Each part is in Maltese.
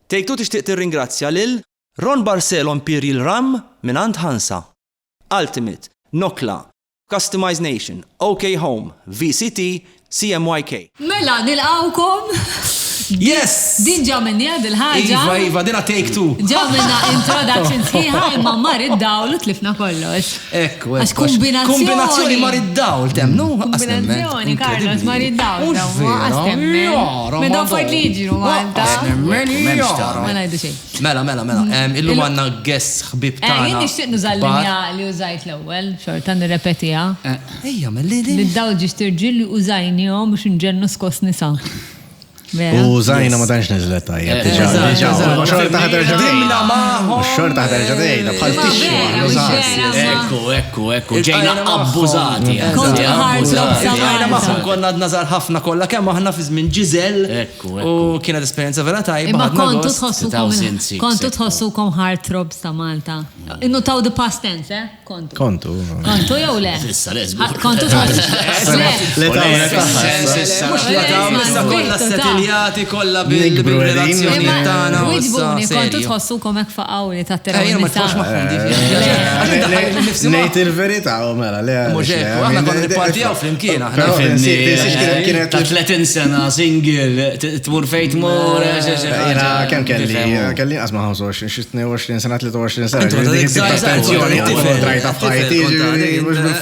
Take Two tixtieq tirringrazzja lil Ron Barcelo Imperial Rum minant Hansa, Ultimate, Nokla, Customized Nation, OK Home, VCT, CMYK. Mela, nilqawkom. Yes! Din ġa minni għad il-ħagġa. Iva, dina Take Two. Ġa minna introduction sħiħa imma mar id-dawl u tlifna kollox. Ekku, Għax kombinazzjoni. Kombinazzjoni mar id-dawl, temnu? Kombinazzjoni, Carlos, mar id-dawl. Medda fort li ġiru, Malta. Ma najdu xej. Mela. Illum għanna guest xbib tana. Jien nixtieq nuża l-linja li użajt l-ewwel, xorta nirrepetija. Ejja, mill-li. L-dawl ġistirġil li użajnijom biex nġennu skos nisa. U zaħina ma tanx nizlet tajjeb. Xorta ħadar ġadejna. Xorta ħadar ġadejna. Bħal tixju. Ekku. Ġejna abbużati. Ġejna maħum konna nazar ħafna kolla kemm aħna fi żmien Ġiżel. U kienet esperienza vera tajba. Imma kontu tħossukom heartthrobs ta' Malta. Innu taw the past tense, eh? Kontu jew le? Issa lesbu. Kontu Iljati kolla bil-relazzjoni tana. Uġbuni, kontu tħossukom ek faqawli ta' terra. Nejt il-verita u mela. Muġekku, għanna konna nippartijaw fl-imkien. Ta' 30 sena single, tmur fejt mur. Jena kem kelli għazma 25 sena, 23 sena. Trajta f'ħajti,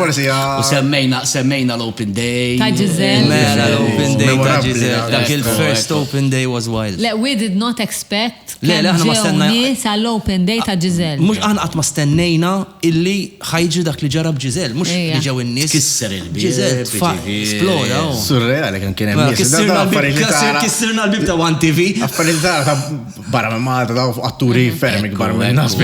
forsi. U semmejna l-Open Day. Ta' Ġiżel. Mela l-Open Day ta' Ġiżel. First Open Day was wild. Le, we did not expect aħna ma stenna sal-Open Day ta' Ġiżel. Mux aħna qatt ma stennejna illi ħajġi dak li ġarab Ġiżel, mux li ġew in-nies. Kisser il-bib. Ġiżel sploda. Surreali kien hemm nies. Kissirna l-bib ta' One TV. Affarijiet ta' barra minn Malta daw atturi ferm ikbar minn nas. Ma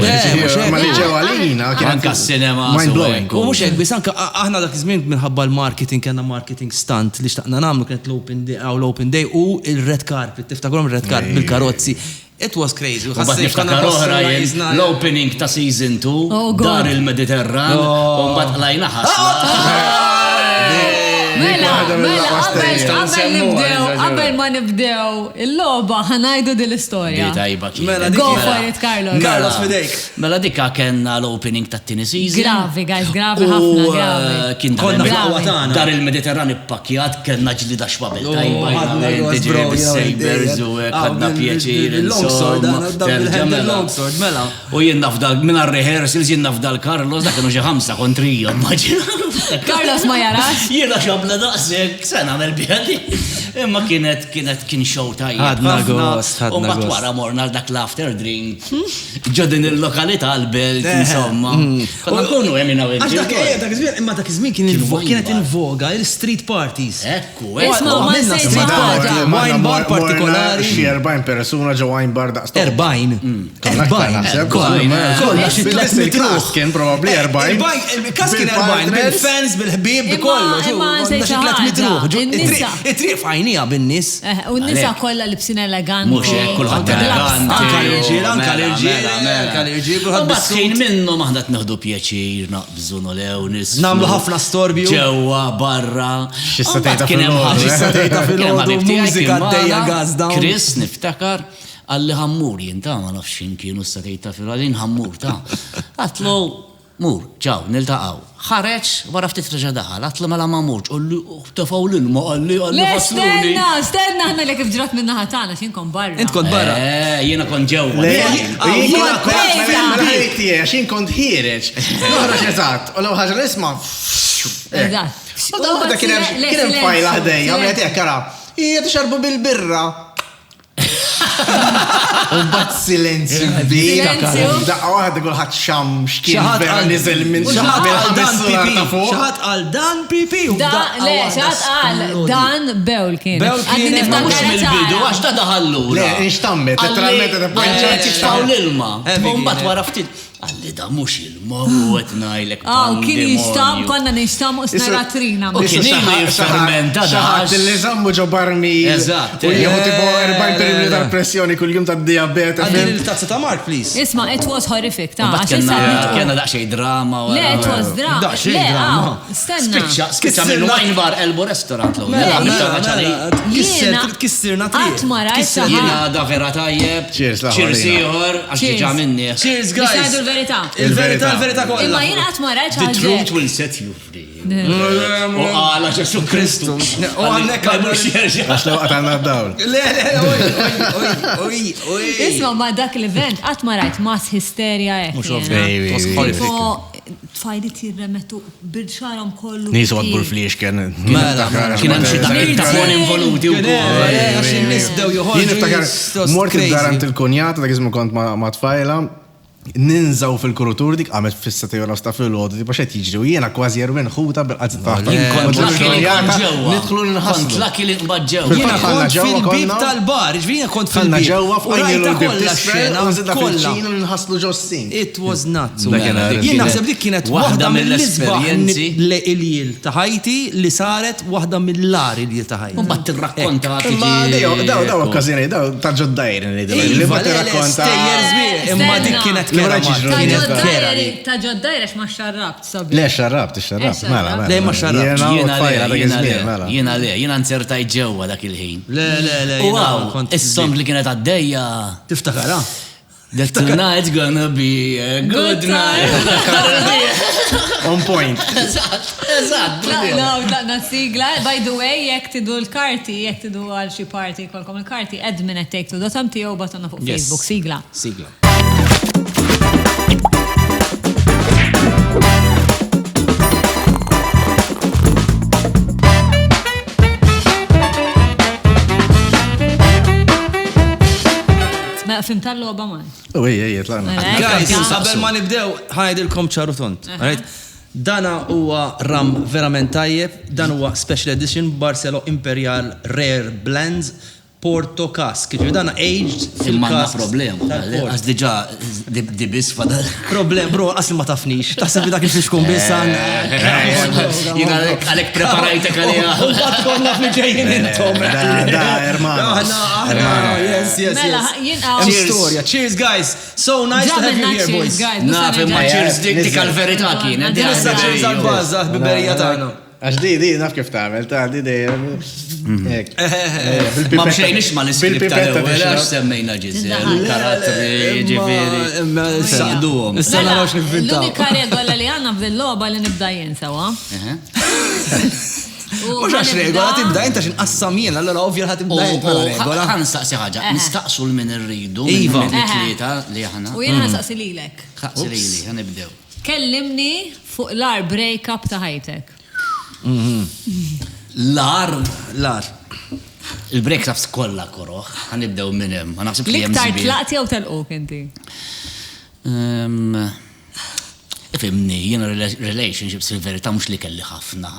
li ġew għalina kien anke s-sinema. Mind blowing. U mhux hekk biss anke aħna dak iż-żmien minħabba l-marketing kellna marketing stunt li xtaqna nagħmlu kienet l-Open Day u il-red carpet, tiftakrhom il-red carpet bil-karozzi. It was crazy. U bat niftakar oħra l-opening ta' season 2, dar il-Mediterran, u mbagħad qlajna ħasla. Qabel ma nibdew il-logħba ħanajdu dil-istorja. Go for it, Carlos. Carlos fidejk. Mela dikka kellna l-opening tat-tieni season. Gravi, guys, gravi ħafna, gravi. Kien dar il-Mediterran ippakjat kellna ġlida xwabel tajba. Tiġri bis-sabers u għadna pjaċir. Il-longsword, mela. U jien nafdal minn rehearsals jien nafdal Carlos dak kienu xi 5 kontrija. Carlos ma jarax. Jiena xabla daqsek, sena nel-bjadi. Imma kien show tajja. Ħadna gost. U mbagħad wara morna dak l-after drink. Ġodin il-lokalità l-belt, insomma. Konna nkunu hemm imma dak iż-żmien kienet invoga il-street parties. Ekku, Isma' ma nsejx ħaġa. Wine bar partikolari. Xi 40 persuna ġew wine bar daqs. 40. Kollha xi 300 kien probabbli 40. Kas kien 40 bil-fans, bil-ħbieb, bikollu. Imma nsejx ħaġa. It-triq fajnija bin-nies. U n-nisa kollha libsin eleganti. Mhux hekk kulħadd eleganti. Anke l-irġiel, kulħadd bis-sejn minnhom aħna tneħdu pjaċir naqbżu nolew nies. Nagħmlu ħafna storbju. Ġewwa barra. X'issa tgħidha fil-ħodu mużika għaddejja gazda. Chris niftakar għalli ħammur jinta ma nafx x'in kienu issa tgħidha fil-għalin ħammur ta'. Għatlu mur, ġaw, niltaqgħu. Ħareġ wara ftit reġa' daħal, għatlu mela ma murġ, qolli tafgħu l-ilma għalli fasluni. Stenna aħna li kif ġrat minn naħa tagħna x'in kont barra. Int kont barra. Jiena kont ġewwa. X'in kont ħireġ. Noħroġ eżatt, u law ħaġa nisma'. Eżatt. U dawn kien hemm fajla ħdejja, għamlet hekk ara. Hija tixarbu bil-birra. U bat silenzju kbir. Daqqa waħda kulħadd xam x'kien vera niżel minn xaħat għal dan pipi. Le, xaħat għal dan bewl kien. Għaddi niftakar mill-bidu għax ta' daħallu. Le, nxtammet, literalment ta' poġġetti tfaw l-ilma. Mbagħad wara ftit. Għalli da mux il-mowet najlek. Kien jishtam, konna nishtam u snara trina. U kien il-fermenta Xaħat li zammu ġo barmil. Eżatt. U jgħu tipo 40 periodi tal-pressjoni kull-jum tad-diabete. Għandil il-tazza ta' Mark, please. Isma, it was horrific, ta' Kena daqxej drama. Le, it was drama. Daqxej drama. Stenna. Spiċċa minn wine bar Elbow restaurant. Kissirna tri. Għatmarajt. Jena da vera tajjeb. Cheers, la Cheers ieħor, għax ġiġa minni. Cheers, Biex guys. ngħidu l-verità. Il-verità kollha. Imma jien qatt ma rajt The ħaġa. truth will set you free. U għala Ġesu Kristu. U għandek Għax law għatanna d-dawl. Le, oj. Isma ma dak l-event qatt ma rajt mass hysteria hekk. Tfajli tirremetu bil-xarom kollu. Nisu għadbur fliex kien. Kien hemm xi daqqiet involuti wkoll. Jien niftakar, mort id-darant il-kunjata, dak izmu kont ma tfajla, ninżaw fil-kurutur dik għamet fissa tejora sta fil-ħodu, tipo xed jiġri, u jiena kważi jerwin xuta bil-qazzi taħta. Nidħlu nħaslu. Tlaki li nbad ġewwa. Jiena kont fil-bib tal-bar, ġvina kont Għanna fil-bib. ġewwa f'għajnilu l-bib xena nżidna kollha. fil-ċina nħaslu ġossin. It was nuts. Kienet- Jien naħseb dik kienet waħda mill-esperjenzi. mill-il ta' Ħajti li saret waħda mill-lar il-jil ta' Ħajti. Mbagħad tirrakkonta Ma daw okkazjoni, daw ta' ġoddajr li ma tirrakkonta. Imma dik kienet kera. Ta' ġoddajra ma xarrabt, sabi. Le, xarrabt, mela. Le, ma xarrabt. Jiena nsertajt ġewwa dak il-ħin. Le. U għaw, is-song li kienet għaddejja. Tiftakara? That tonight's gonna be a good night. On point. Eżatt. Na sigla, by the way, jek tidu l-karti, jek tidu għal xi party, kolkom il-karti, admin at take to dotam tiegħu batonna fuq Facebook, sigla. Sigla. Fim tal-loba man. Tlaqna. Guys, qabel ma nibdew, ħajdilkom ċaru tont. Dana huwa ram verament tajjeb, dan huwa special edition Barcelo Imperial Rare Blends Porto Cask. Ġifieri dana aged fil-cask. Problem. Għax diġà di biss fadal. Problem, bro, asli ma tafnix. Taħseb dak il-fixkum bisan. Jiena għalek preparajtek għalija. Bat konna fl-ġejjin intom. Da, hermanos. Yes. Mela, Storia. Cheers, guys. So nice to have you here, boys. Naf imma cheers dik għal-verità kien. Issa cheers għal-bazza, biberija tagħna. Għax di naf kif tagħmel, Ma mxejnix ma l-iskrip tal-ewwel għax semmejna ġiżel, karattri, ġifieri. Saqduhom. Issa naraw x'nivvintaw. L-unika regola li għandna fil-logħba li nibda jien sewa. Mux għax regola tibda jinta xin qassamien, allora ovvja ħat tibda jinta regola. Għan staqsi ħagġa, nistaqsu l-min irridu, minn it-tlieta li ħana. U jena nistaqsi lilek. Staqsi lili, għan nibdew. Kellimni fuq l-ar break-up ta' ħajtek. L-ar. Il-break-ups kollha koroħ, għan nibdew minn hemm. L-iktar tlaqti jew tal-qok inti? Ifimni, jiena relationships fil-verità mhux li kelli ħafna.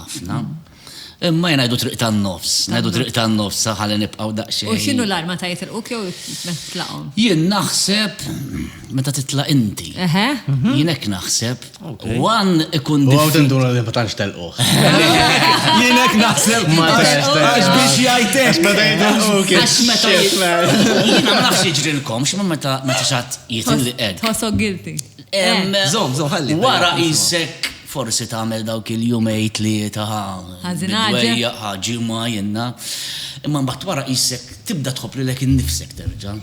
Imma jena għajdu triq tan-nofs, ħalli nibqaw daqxej. U xinu l-arma ta' jitilquk jew metlaqom? Jien naħseb, meta titla' inti. Jienek naħseb, one ikun U għaw tinduna li ma tantx telquh. Jienek naħseb, għax biex jajtek. Għax meta jiena ma nafx jiġrilkom, x'ma meta xatt jitilli qed. Tħossok guilty. Zom, ħalli. Wara jisek forsi tagħmel dawk il-jumejt li ħaġima jenna. Imma mbagħad wara jisek tibda tħobb lilek innifsek terġa'.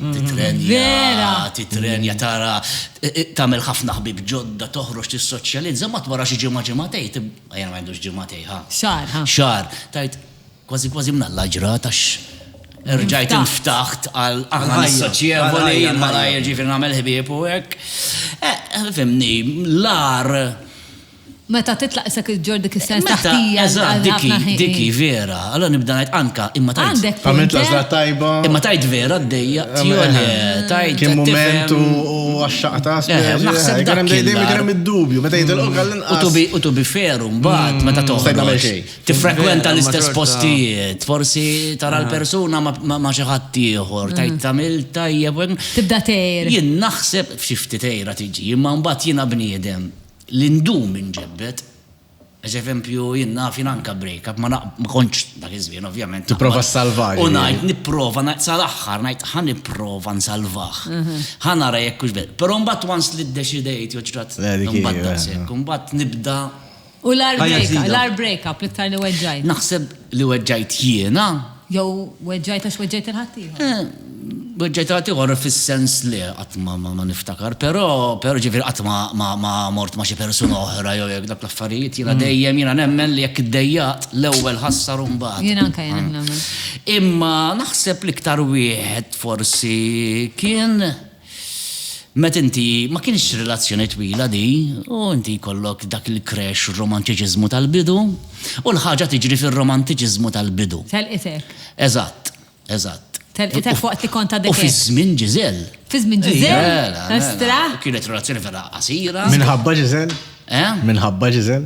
Titrenja tara tagħmel ħafna ħbib ġodda toħroġ tissoċjalizza ma wara xi ġimgħatej jiena ma għandux ġimgħatej Xahar. Tajt kważi mnalla ġrat għax rġajt inftaħt għal aħna s-soċjevoli malajr ġifieri nagħmel ħbieb u hekk. Fimni, l-ar Meta titlaq isak ġordik is-sens taħtija. Diki vera, għalla nibda ngħid anka imma tajt. Għamilt lażla tajba. Imma tajt vera d-dejja, tajt. Kien momentu u għaxxaqta. Naħseb dak kien id-dubju, meta jidilqu għallin. U to be fair, mbagħad meta toħroġ. Tifrekwenta l-istess postijiet, forsi tara l-persuna ma xi ħadd ieħor, tajt tagħmel tajjeb. Tibda tgħid. Jien naħseb f'xi ftit tgħira tiġi, imma mbagħad jiena bniedem l-indum inġebbet. Eżempju, jien naf anka break-up, ma konċ dak iż-żmien ovvjament. Tipprova ssalvaġ. U ngħid nipprova sal-aħħar ngħid ħa nipprova nsalvaħ. Ħa nara jekk hux bel. Però mbagħad once li ddeċidejt joġrat mbagħad daqshekk, mbagħad nibda. U l-ar break-up l-iktar li weġġajt. Naħseb li weġġajt jiena. Jew weġġajt għax weġġajt il-ħaddieħor. Weġġajt ħaddieħor fis-sens li qatt ma niftakar, però ġifieri qatt ma mort ma xi persuna oħra jew jekk dak l-affarijiet jiena dejjem jiena nemmen li jekk iddejjaqt l-ewwel ħassar u mbagħad. Jien anke jien nemmen. Imma naħseb l-iktar wieħed forsi kien meta inti ma kienx relazzjoni twila di, u inti jkollok dak il-crash romantiċiżmu tal-bidu, u l-ħaġa tiġri fir-romantiċiżmu tal-bidu. Telqitek. Eżatt. Telqitek fuq li konta U fi żmien Ġiżel. Fi żmien Ġiżel? Astra? Kienet relazzjoni vera qasira. Minħabba Ġiżel? Minħabba Ġiżel?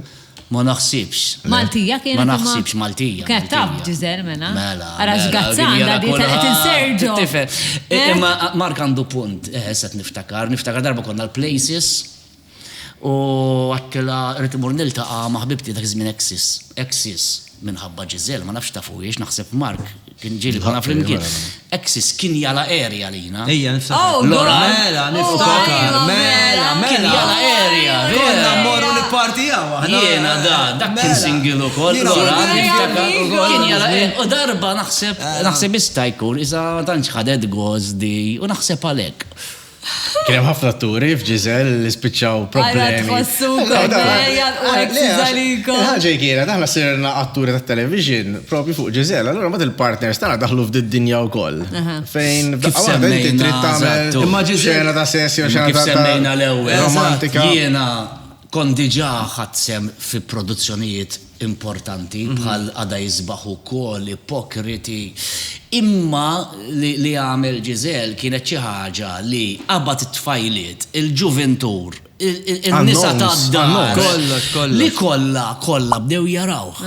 Ma naħsibx. Maltija kienet. Ma naħsibx Maltija. Kienet taf Ġiżel mela. Mela. Ara x'gazzanda di telqet inserġu. Imma Mark għandu punt, set niftakar darba konna l-Places u għakkela rrit imur niltaqa' ma' ħbibti dak żmien Exis minħabba Ġiżel, ma nafx tafuħiex, naħseb Mark kien ġieli konna flimkien. Exis kien jala area lina. Ejja, niftakar. Mela, niftakar. Kien jala area. Konna mmorru nippartijaw. Jiena dak kien single ukoll. Kien jala u darba naħseb jista' jkun iżda tantx ħadet għożdi u naħseb għalhekk. Kien hemm ħafna atturi f'Ġiżel li spiċċaw problemi. Ħaġa kienet aħna sirna atturi tat-television propri fuq Ġiżel, allura mbagħad il-partners tagħna daħlu f'did-dinja wkoll. Fejn f'daqqa inti trid tagħmel xena ta' sessja xena ta' semmejna l-ewwel romantika. Jiena kont diġà ħadsem fi produzzjonijiet importanti bħal Għada jisbaħ ukoll Ipokriti. Imma li għamel Ġiżel kienet xi ħaġa li qabad it-tfajliet, il-ġuventur, il-nisa tad-dar, li kollha bdew jarawh.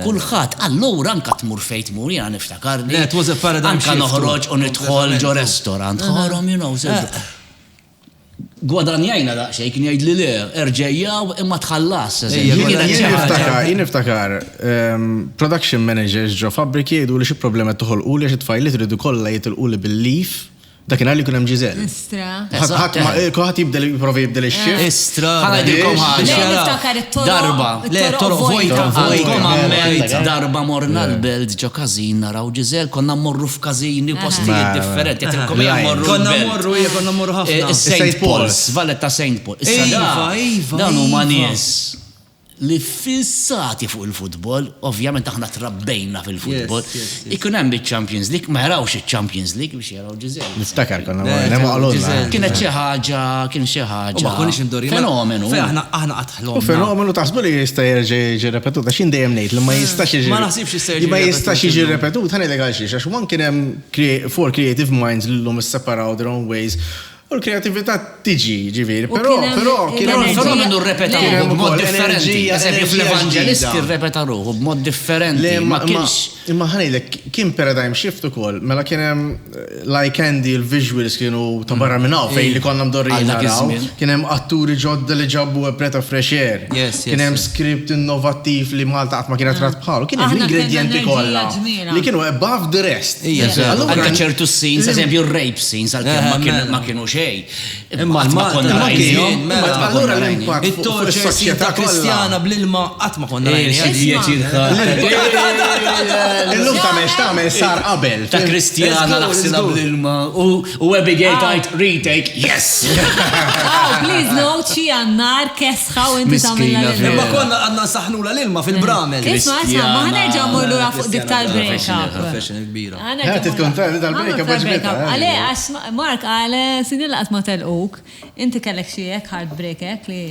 Kulħadd allura anke tmur fejn tmur jiena niftakar li anke noħroġ u nidħol ġo restorant. Ħorhom gwadanjajna daqsxejn kien jgħid li erġejjaw imma tħallas. Jien niftakar production managers ġo fabbriki jgħidu li xi problema toħolqu li xi tfajliet iridu kollha jitilqu bil-leaf. Dakin għalli kunem Ġiżel. Kuħat jibprovi jibdel ix-xif. Istra. Darba. Darba morna l-belt ġo kazin naraw Ġiżel, konna morru f'kazini postijiet differenti. Konna morru ħafna. St. Paul's, Valletta St. Paul. Dan huma nies li fissati fuq il-futbol, ovvjament aħna trabbejna fil-futbol, ikun hemm iċ-Champions League, ma jarawx iċ-Champions League biex jaraw Ġiżel. Niftakar konna għalunna. Kienet xi ħaġa, fenomenu. Aħna qatt fenomenu taħsbu li jista' jerġa' jiġi repetut, għax dejjem ngħid li ma jistax jiġi. Ma naħsibx jista' jiġi. Ma jistax jiġi repetut, ħanejlek għal xiex, għax man kien hemm four creative minds li l-lum isseparaw their own ways. U l-kreativita tiġi ġiviri, però kien hemm fenomenu rrepeta b'mod differenti. Eżempju fl-Evangelist irrepeta ruħu b'mod differenti. Ma kienx. Imma ħanejlek kien paradigm shift ukoll, mela kien hemm like Andy il-visuals kienu ta' barra minn hawn fejn li konna mdorrin naraw. Kien hemm atturi ġodda li ġabbu breath of fresh air. Kien hemm script innovattiv li Malta qatt ma kienet rat bħalu. Kien hemm l-ingredienti kollha li kienu above the rest. Anke ċertu scenes, eżempju rape scenes għalkemm ma kienu Imma konna allura l-impatt it-torture ta' Kristjana bl-ilma qatt ma konna illum tagħmel sar qabel ta' Kristjana naħsilha bl-ilma u Abigail tajt retake yes. Please no xi għannar kesħa u inti tagħmilha l-ilma. Imma konna għandna saħnula l-ilma fil-bramel. Isma' ma ħanerġa' mmorru fuq dik tal-break-up. Professional kbira. tal-break-up. Għale għax Mark għale sinilla qatt ma telquk, inti kellek xi hekk heartbreak hekk li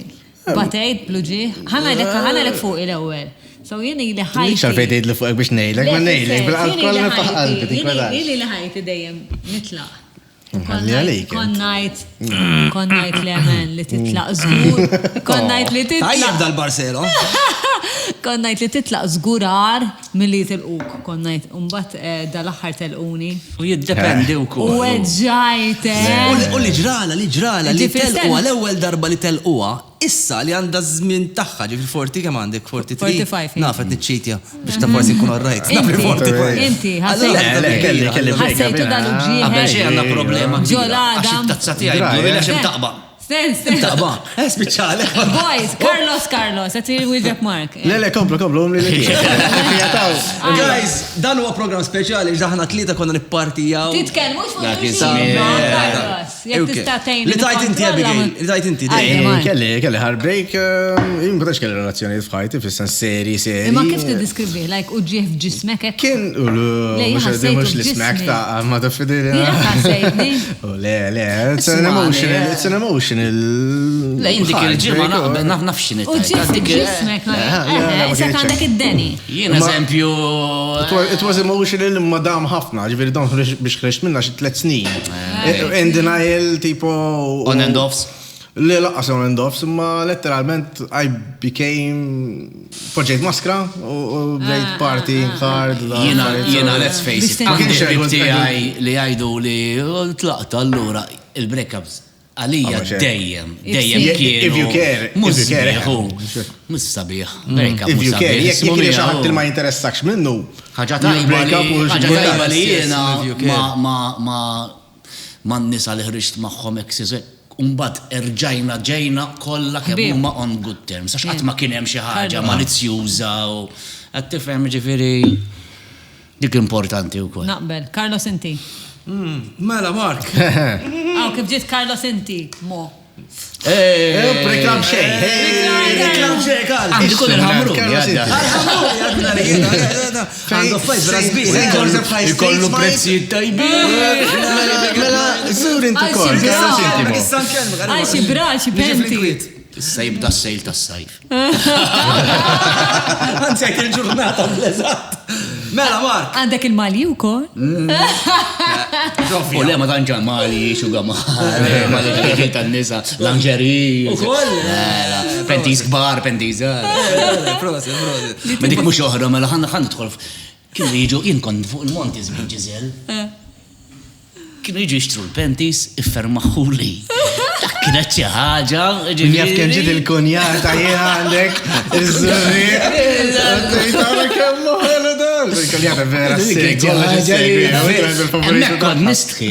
Batejt, bluġi. Ħana fuq il-ewel. So jeni li ħajti. Mix għalfejt jgħid li fuq biex nejlek, ma nejlek, bil-qalb kollha taħqalbi. Jeni li ħajti dejjem nitlaq. Għalli għalik. Konnajt li għamen li titlaq zgur. Konnajt li titlaq. Tajjeb dal-Barcelo. Konnajt li titlaq zgurar mill-li tilquk. Konnajt umbat dal-axħar telquni. U jiddependi u kol. U eġġajte. U li ġrala li telquwa l-ewwel darba li telquwa. Issa li għandha żmien tagħha ġifi 40 kemm għandek 43. 45. Nafet niċċitja biex ta' forsi nkun rajt. Inti, ħassejtu dal-uġġieħ. Għabel xie għanna problema. Ġolada. Għax it-tazza tiegħi jgħu xem taqba. Taqba, speċjali. Boys, Carlos, għatir wieġeb Mark. Le, komplu, li Guys, dan huwa program speċjali ġaħna tlieta konna nippartijaw. Titkelmu Dak x'fuq ismi- Carlos. Jekk tista' tgħin. Li tajt inti Abigail, li tajt inti. Kelli heartbreak, jien bħatax kelli relazzjoniet f'ħajti, fissan seri. Imma kif tiddiskrivi? Like uġġieħ f'ġismek hekk? Kien, mux l-smack ta' ma tafidili. Jiena ħassejtni. Le, it's an emotional. La jindik il-ġimma naqbel nafxin U ġismek ġismek. Isek għandek id-deni. Jien eżempju. It was emotional madam ħafna, ġiviri don biex kreċt minna xi 3 snin. In denial, tipo. On and offs. Le laqqas on and offs, imma letteralment I became project maskra u bdejt party hard. Jiena let's face it. Għandek tiegħi li għajdu li tlaqta allura il-breakups. Għalija dejjem kienu. If you care. Mus sabiħ. Breakup If you mus care. sabiħ. Jek xaħat ma jinteressax minnu. ħaġa tajba li jena ma n-nisa li ħriġt maħħom eksizet. Umbat erġajna ġejna kolla kemm huma on good terms. Għax qatt ma kien hemm xi ħaġa malizzjuża u qed tifhem ġifieri dik importanti wkoll. Naqbel. Carlos inti. Mela Mark. Aw kif ġiet Carlos inti, mo. Preklam xej. Reklam xej, Karl. Għandu kull il-ħamru. Għandu fajt brazbis. Ikollu prezzijiet tajbin. Mela, zur inti kol. Għaj xi bra, xi penti. Sajb da s-sejl ta' s-sajf. Għanzajt il-ġurnata bl-eżat. Mela Mark. Għandek il-mali u kol? U le ma tanġan mali, xuga mali tan-nisa, lingerie. U koll. Pentis kbar, pentis. Proset. Ma dik mux oħra, mela ħan tħol. Kienu jiġu, jien kont fuq il-Montis minn Ġizel. Kienu jiġu jixtru l-pentis, iffermaħu li. Dak kienet xi ħaġa. Jaf kien ġiet il-kunjata jien għandek iż-żurri. Il-kunjata vera Kont nistħi,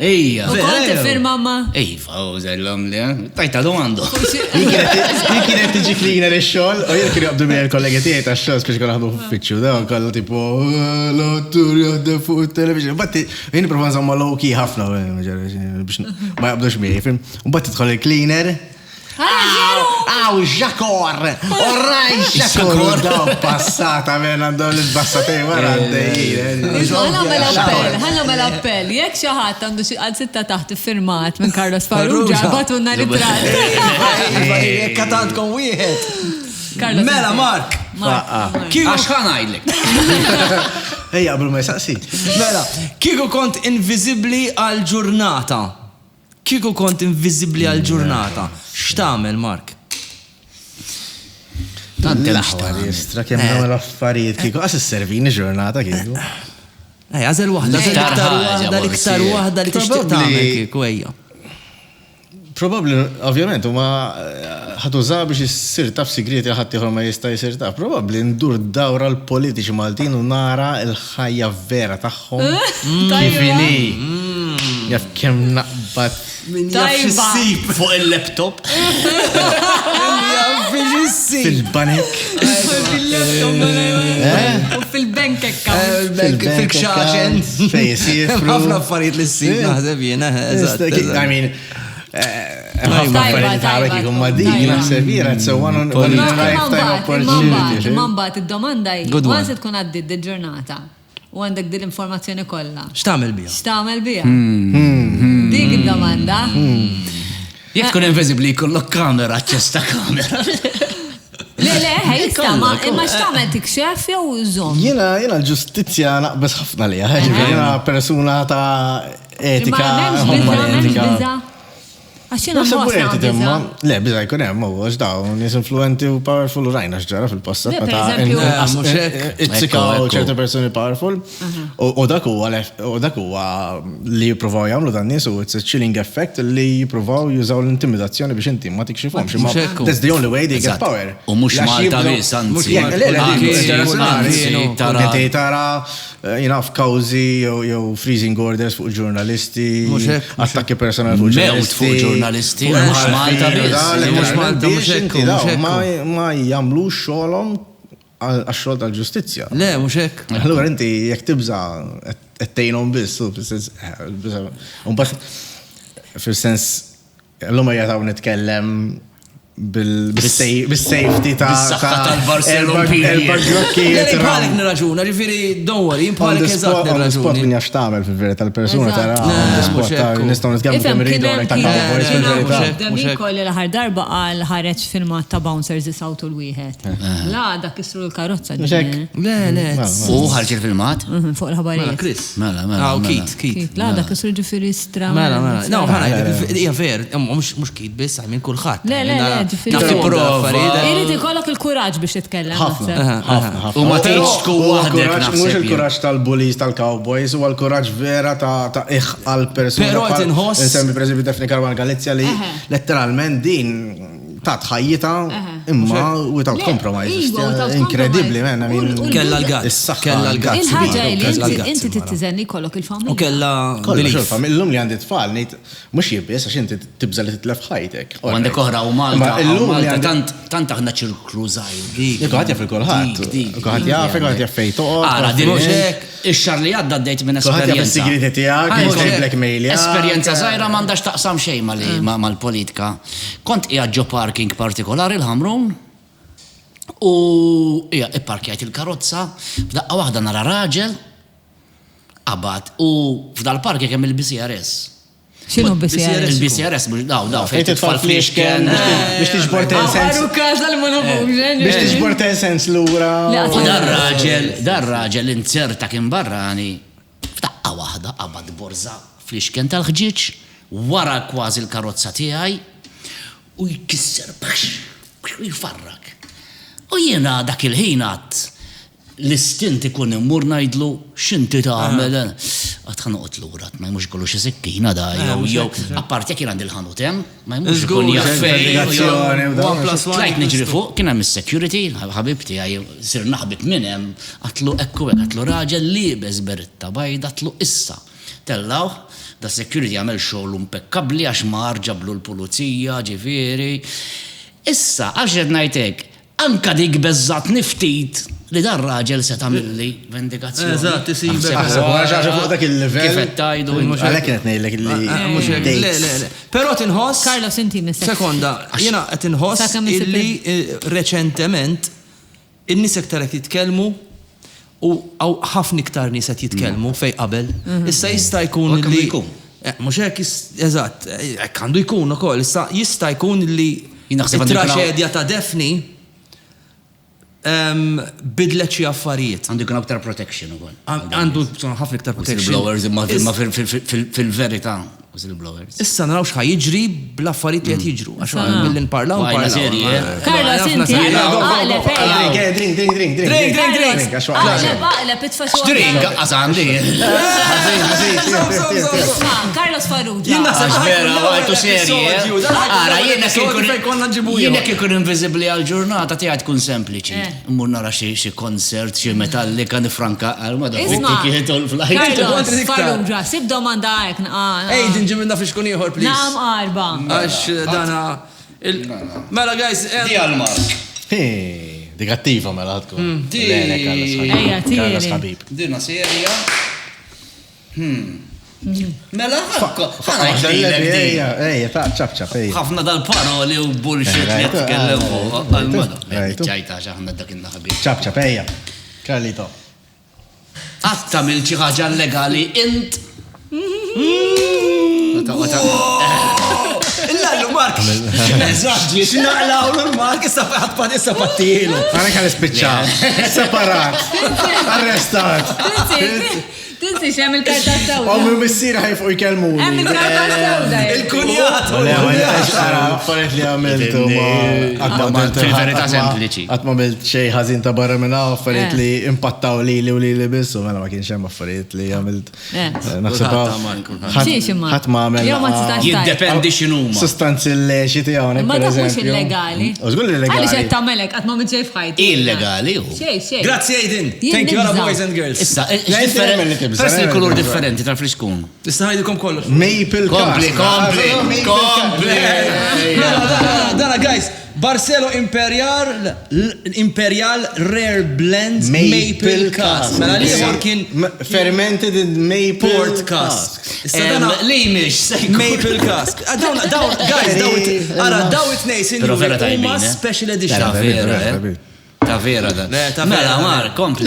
Ejja. U kont tifirmamma? Ejfa, użellhom li, tajta domandu. Jien kienet tiġi klina l-xogħol, u jien kienu jaqbdu miegħi il-kollegi tiegħi tax-xogħol biex kien ħadu f'uffiċċju, dawn kollu tipo l-attur jaħdem fuq it-television. Batti jien nipprova nżomma low-key ħafna biex ma jaqbdux miegħi. U batti tidħol il-cleaner. Aw, ġakor! Orraj, ġakor! Daw passata men għandhom l-bassatej wara għaddejjien. Ħalna mela appell. Jekk xi ħadd għandu xi għal sitta taħt iffirmat minn Carlos Farrugia, batunna ritratti. Katantkom wieħed. Mela Mark. Għax ħan għajdlek. Ejja, qabel ma jsaqsi. Mela, kieku kont invisibli għal-ġurnata. Kieku kont invisibli għal-ġurnata. X'tagħmel, Mark? Tant il-ħwa jistra kemm nagħmel affarijiet kieku qas isservini ġurnata kieku. Għażel waħda, l-iktar waħda li tixtieq tagħmel kieku ejja. Probabbli, ovvjament, huma ħatuża biex issir taf sigriti ħadd ieħor ma jista' jsir taf. Probabbli ndur dawra l-politiċi Maltin u nara l-ħajja vera tagħhom. Kif inhi. Jaf kemm naqbad. Tajba. Fuq il-laptop. Fil-banek. U fil-bank account. Fil-kxaxen. Fejsir. Ħafna affarijiet li ssib naħseb jiena. I mean, ħafna affarijiet tagħmel kieku ma dik naħseb jiena it's a one in a lifetime opportunity. Mambat id-domanda once tkun għaddit d-ġurnata u għandek din l-informazzjoni kollha. X'tagħmel biha? X'tagħmel biha? Dik id-domanda. Jek tkun invisibli jkollok kamera, ċesta kamera. Le, ħejsta, ma x'tagħmel tikxef jew żomm. Jiena l-ġustizzja naqbes ħafna liha, jiena persuna ta' etika, Ma etika. Għaxina Le, biza jkun hemm għax dawn nies influenti u powerful u rajna x'ġara fil-passat. Itzikaw ċerti persuni powerful u dak huwa li jippruvaw jagħmlu dan nies u it's a chilling effect li jippruvaw jużaw l-intimidazzjoni biex inti ma tikxifhomx. That's the only way they get power. U mhux Malta biss, anzi. Inti tara f'kawżi jew freezing orders fuq ġurnalisti, attakki personali fuq ġurnalisti, mhux Malta biss. Mhux Malta mhux hekk. Ma jagħmlux xogħolhom għax-xogħol tal-ġustizzja. Le, mhux hekk. Allura inti jekk tibża qed tgħinhom biss, fil-sens llum jagħtaw nitkellem bil-safety Bħalek nirraġuna, ġifiri, don't worry, bħalek eżatt nirraġuna. Spot min jax tagħmel fil-verità tal-persuna tara nistgħu nitkellmu kemm irridu ta' cowboys fil-verità. Min kolli l-aħħar darba qal ħareġ filmat ta' bouncers isawtu l-wieħed. La dak isru l-karozza. Le. U ħarġ il-filmat? Fuq il-ħabarijiet. Chris. Mela. Kit. La dak isru ġifieri stra. Mela. No, hija ver, mhux kit biss, għamin kulħadd. Le. Irid ikollok il-kuraġġ biex titkellem. Ħafna. U ma tgħidx tkun waħdek mhux il-kuraġġ tal-bullies tal-cowboys, huwa l-kuraġġ vera ta' għall-persuna. Però qed inħoss. Insemmi pereżempju Daphne Caruana Galizia li letteralment din ta' tħajjita imma without compromise. Inkredibbli, man. Kella l-gatt. Il-ħaġa li inti tittiżenni kollok il-familja. U kella belief. Illum li għandi tfal, mhux jibbies għax inti tibża li titlef ħajtek. Għandek oħra u Malta, tant aħna ċirklu żgħir. Kulħadd jaf il-kulħadd. Kulħadd jafek, kulħadd jaf fejn toqgħod. Ara din ix-xahar li għadda dejt minn Kulħadd jaf esperjenza. is-sigriti tiegħek, blackmail. Esperjenza żgħira m'għandax taqsam xejn mal-politika. Kont qiegħed ġo parking partikolari l-Ħamrun u ipparkjajt il-karozza, f'daqqa waħda nara raġel qabad u f'dal-parking hemm il-BCRS. X'inhu BCRS? Il-BCRS mhux daw fejn titfal fliexken biex tiġbor sens. Biex tiġbor sens lura. U dar raġel inserta kien barrani f'daqqa waħda qabad borza fliexken tal-ħġiġ wara kważi l-karozza tiegħi u jkisser u jfarrak. U jiena dak il-ħin l-istint ikun immur ngħidlu x'inti tagħmel. Qatt ħanoqgħod lura ma jmux kollu xi sikkina da jew apparti jekk jien għandi l-ħanut hemm ma jmux ikun jaffej. Tlajt niġri fuq kien hemm is-security ħabib tiegħi sir naħbib minn hemm qatlu qatlu raġel liebes beritta bajda qatlu issa. Tellaw da security għamel xogħol impeccabbli għax mar ġablu l-pulizija ġifieri. Issa għax qed ngħidlek anka dik beżżat niftit li dar raġel se tagħmilli vendikazzjoni. Eżatt, isibek. Fuq dak il-livell. Kif qed tgħidu Għalhekk qed ngħidlek li. Le. Però tinħoss. Carlos inti mistaq. Sekonda, jiena qed inħoss illi reċentement in-nies aktar qed jitkellmu u ħafna iktar nies qed jitkellmu fejn qabel. Issa jista' jkun li mhux hekk eżatt, hekk għandu jkun ukoll, issa jista' jkun li it-traċedja ta' Daphne bidlet xi affarijiet. Għandu jkun aktar protection ukoll. Għandu ħafna iktar protection. Whistleblowers imma fil-verità whistleblowers. Issa naraw x'ħaj jiġri bl-affarijiet li qed jiġru. Għax milli nparlaw. Carlos inti Drink. Aqleb itfa' Drink għandi. Carlos Farrugia. Vera, għajtu serji. Ara, jienek ikun invisibli għal-ġurnata tiegħek tkun sempliċi. Mmur nara xi konsert, xi metallika nifranka għal-mada. Carlos Farrugia, sib domanda hekk. Ej, dinġi minna fi xkun ieħor, please. Nam arba. Għax dana. Mela, guys. Di għal-mark. Dik attiva mela tkun. Carlos Habib. Dina serja. Mela ħafna dal-paroli u bullshit li jitkellem fuq għal-mada. ċajta ħafna dak il-naħabib. ċabċab, ejja. Carlito. Għatta mil-ċi ħaġa legali int. Illallu Mark Eżatt, x'naqlaw l-mark, issa pattilu. Għana kan ispiċċaw. Separat. Arrestat. Tinsi xem il-karta sewda. U minn missir ħajfu jkelmuni. Hemm il-karta sewda. Il-kunjat. Affarijiet li għamiltu fil-verità sempliċi. Għatma għamilt xej ħazin ta' barra minna, affarijiet li impattaw li u li bissu, mela ma kienx hemm affarijiet li għamilt. Xiex imma. ħatma għamil. Jew ma tistax tajt. Jiddependi x'inhuma. Sustanzi leċiti għawnek, Ma per dak mhux eżempju. illegali. Użgur Għaliex qed illegali. tagħmelek qatt ma minn ġej f'ħajti. Illegali hu. Xejn. Grazzi Aiden. Jien Thank you, nibża. boys and girls. Issa, differenti. Persi il-kulur differenti tra friskun. Issa ħajdilkom kollox. Maple Kompli, cast. kompli. Dana, guys, Barcelo Imperial Rare Blends Maple Cask. Mela li jħor kien Fermented in maple Port Cask. Issa dana Li mix, Maple Cask. Guys, daw it-nej Pero vera sinjuri tajbin, huma eh? special edition. Ta' vera da. Le, ta' Mela, vera. mar, kompli.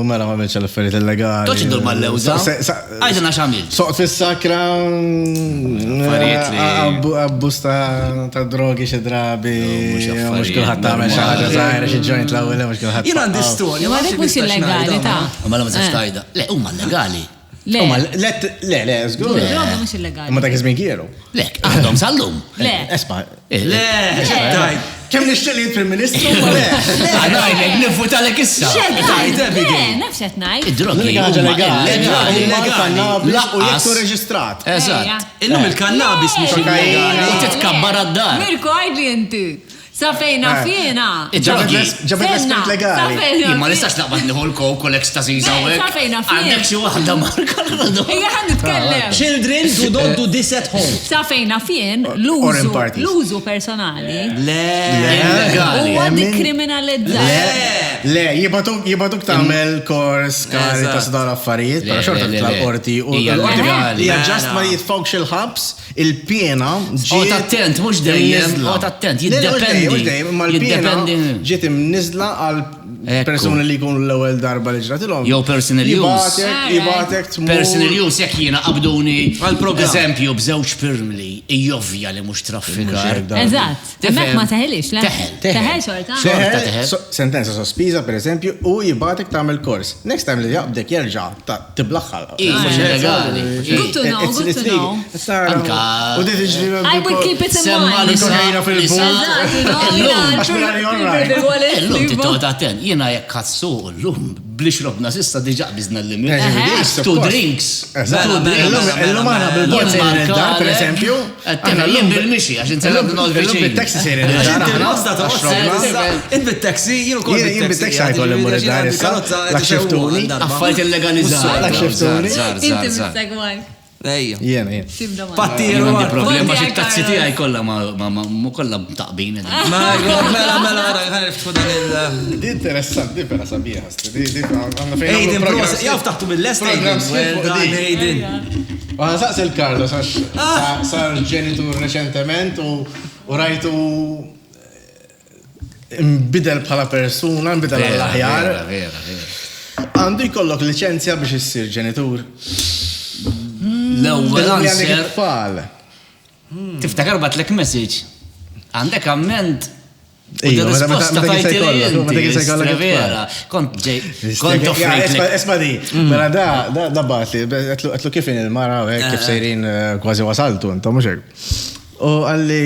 Mela ma bieċa l-affarijiet illegali. Toċ id-dur mal-lewza. Għajda xamil. Soqt fil-sakra, Affarijiet li- abbus ta' drogi xi drabi, mhux affarijiet mux kullħat ta' normali. xaħġa zaħira xi ġoint l-ewwel, mux kullħat. Jien għandi storja. Ma dik mhux illegali ta'. Mela ma tistax tajda. Le, huma legali. Le. Le, żgur. Droga mhux illegali. Ma dak iżmin kieru. Le, għadhom sal-lum. Le. Esma, Le, xettajt. kemm nixtieq il-Prim-Ministru? Le. Għadajlek, nifutalek issa. Tajt, Le, nafxet ngħid. Id-drogi Ħaġa huma legali. illegali. Il-kannabis u Laqqas. jekku reġistrat. Eżatt. Illum il-kannabis mhux illegali. U titkabbar għad-dar. Mirko għajdli inti. Sa fejna fjena. Id-drogi. Ġabet l-esprit legali. Imma nistax naqbad nieħu l-kok u l-ekstasi zawek. Sa fejna fien. Għandek xi waħda marka l-għadu. Ejja ħan nitkellem. Children who don't do this at home. Sa fejna fien Or in parties. l-użu personali Illegali. huwa dikriminalizzat. Le, jibatuk tagħmel kors kari ta' Eżatt. sadar affarijiet, Le, para xorta le, le, titla le. qorti u Hija l-qorti legali. hija ġast ma jitfawx il-ħabs, il-pjena Ot attent, mux dejjem, ot attent, jiddependi. Ma l-pjena Jiddependi. ġiet imnizla għal Ekku. persuni li jkunu l-ewwel darba li ġratilhom. Jew personal use. Jibatek tmur. Personal use jekk jiena qabduni Għal-programm. eżempju b'żewġ firmli jovja li mhux traffikar. Eżatt. Hemmhekk ma teħilix, le? Teħel. Teħel xorta. Xorta teħel. Sentenza sospiża per eżempju u jibatek tagħmel kors. Next time li jaqbdek jerġa' tiblaħħal. Mhux illegali. Good to know, good to know. U di tiġri I will keep it in Semma mind. li Kokaina fil-bun. Illum tittot attent, jiena jekk ħassu l-lum bli xrobna sissa diġa bizna l-limit. Two drinks. Illum għana bil-bot sejrin id-dar, per eżempju. Jien bil-mixi, għax insellam Illum bil-taxi sejrin id-dar. Int bit-taxi, jien ukoll Jien bil-taxi ħajkoll immur id-dar issa. Lak xiftuni. Affajt illegalizzati. Lak xiftuni. Inti mistagwaj. Ejja. Jien. Tibda ma. Pattiru. Għandi problema Għandi xit-tazzi għakar. tiegħi kollha ma kollha taqbin. Mela, ħaniftu dan il- Di interessanti, di pera sabiħa. Aiden, prosa, jaf taħtu bil-lest, Aiden. Well done, Aiden. Għana saqs il-Carlos, għax sar ġenitur reċentement u rajtu imbidel bħala persuna, imbidel għall-aħjar. Għandu jkollok licenzja biex issir ġenitur. L-ewwel Għandek answer, it-tfal. tiftakar batlek message. Għandek amment. U Ejju, di meta- risposta meta tajti li meta kien se jkollok inti, it-tfal. vera. Kont offrejt li. Esma di, mela da batli, għetlu kif il-mara u kif sejrin kważi wasaltu, inta mux hekk. U għalli,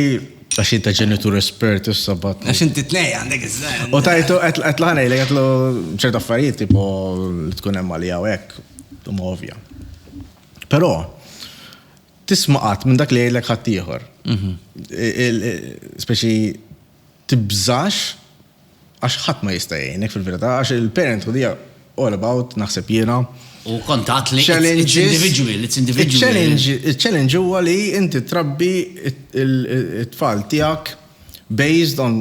għax jinta ġenitur espert, s-sabat. Għax inti t-nej għandek iż-żen. U tajtu, għetlaħna li għetlu ċertu affarijiet, tipo li tkun hemm għalija u hekk, huma ovvja. Però, tismaqat minn dak li jgħidlek ħaddieħor. Speċi tibżax għax ħadd ma jista' jgħinek fil-verità, għax il-parenthood hija all about naħseb jiena. U kontat li it's individual. Il-challenge huwa li inti trabbi it-tfal tiegħek based on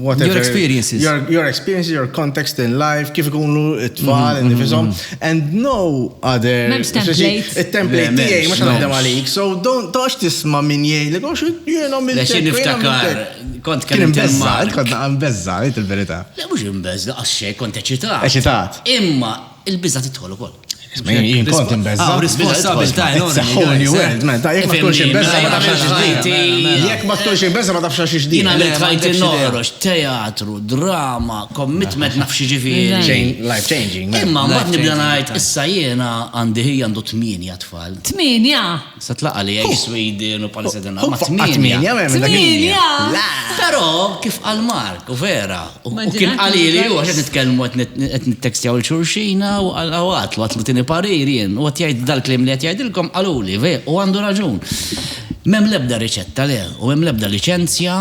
whatever. Your experiences. Your experiences, your context in life, kif ikunu it-tfal, nifisom. And no other... Memx templates. Il-template Le, tiegħi memx, mhux għandem memx. għalik. So tox tisma' min jgħidlek, għax jiena Le mill-tek. xin niftakar, kont Kien kellimt imbeżżar, il-Mark. kont imbeżżar, il-verità. Le mux imbezza, għaxxej kont eċitat. Eċitat. Imma il-bizza titħol ukoll. Jien kont imbezza. Responsabilta enormi. Holy world, man, ta' jek ma tkunx imbezza ma tafx ħajti. Jek ma tkunx imbezza ma tafx x'ġdid. Jina li tħajti noħroġ, teatru, drama, commitment nafx ġifiri. Life changing, man. Imma mbagħad nibda ngħid issa jiena għandi ħija għandu 8 tfal. 8. Sa tlaqa li jgħid Sweden u Palestina ma 8. 8. Però kif qal Mark, u vera, u kien qalili u għax nitkellmu qed nittekstjaw il-xurxina u għatlu tieni parir jien u qed jgħid dal-kliem li qed jgħidilkom qaluli, u għandu raġun. M'hemm l-ebda riċetta le, u hemm l-ebda liċenzja.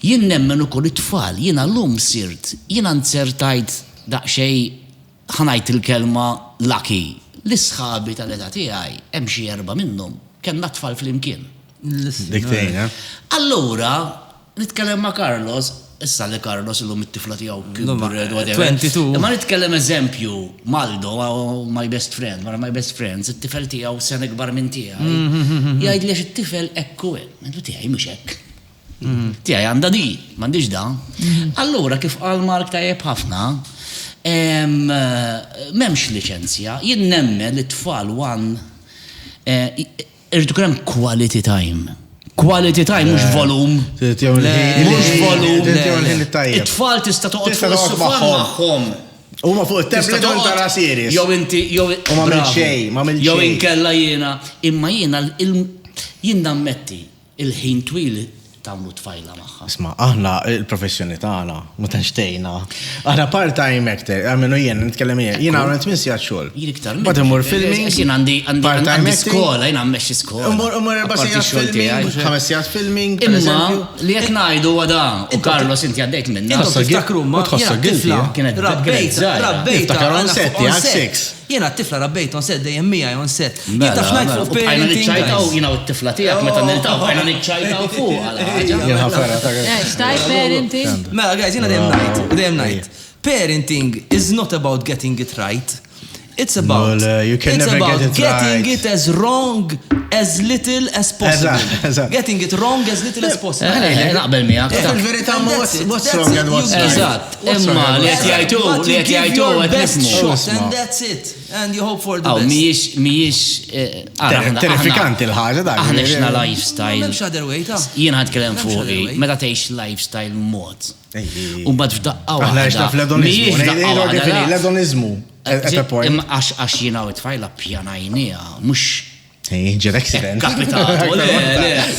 Jien nemmen ukoll it-tfal, jiena llum sirt, jiena nsertajt daqsxejn ħanajt il-kelma lucky. L-isħabi tal-età tiegħi hemm xi 4 minnhom kellna tfal flimkien. Diktejn, Allura, nitkellem ma' Carlos, issa li Carlos illum it-tifla tiegħu kibret 22. Ma nitkellem eżempju Maldo, my best friend, one of my best friends, it-tifel tiegħu sena ikbar minn tiegħi. Jgħid lex it-tifel hekk u hekk. Mentu tiegħi mhux hekk. Tiegħi għandha di, m'għandix da. Allura kif qal Mark tajjeb ħafna, m'hemmx liċenzja, jien nemmen li t-tfal irridu kemm quality time. Quality time, mux volum. Mux volum. It-tfal tista' toqgħod fuq is-sofa magħhom. Huma fuq it-tablet u tara series. Jew inti jew m'għamil xejn, m'għamil xejn. Jew inkella jiena, imma jiena jien nammetti il-ħin twil tagħmlu tfajla magħha. Isma' aħna il-professjoni tagħna ma tanxtejna. Aħna part-time actor, għamlu jien nitkellem jiena għamlet 8 sigħat xogħol. Jien iktar. Bad imur filming. Jien għandi skola, jien għammexxi skola. Imur 4 sigħat filming, 5 sigħat filming. Imma li qed ngħidu għada u Carlos inti għaddejt minna. Tiftakru ma tifla kienet rabbejta on set, jak 6. Jiena t-tifla rabbejt on set dejjem miegħi on set. Jien taf ngħid fuq parenting. Niċċajtaw jiena u t-tifla tiegħek meta niltaqgħu bajna niċċajtaw fuq għal Staj parenting? Mela, guys, jiena dejjem ngħid. Parenting is not about getting it right. It's about getting it as wrong as little as possible. Getting it wrong as little as possible. Naqbel miegħek. Fil-verità what's wrong and what's right. Eżatt. Imma li qed jgħidu best shot and that's it. And you hope for the best. Mhijiex terrifikanti l-ħaġa dak. Aħna xna lifestyle. M'hemmx other way ta'. Jien ħadkellem fuqi, meta tgħix lifestyle mod. U mbagħad f'daqqa waħda. Aħna xna fl-edonizmu. Għax jiena u t-tfajla pjanajnija, mux Jiġi accident. Kapitato,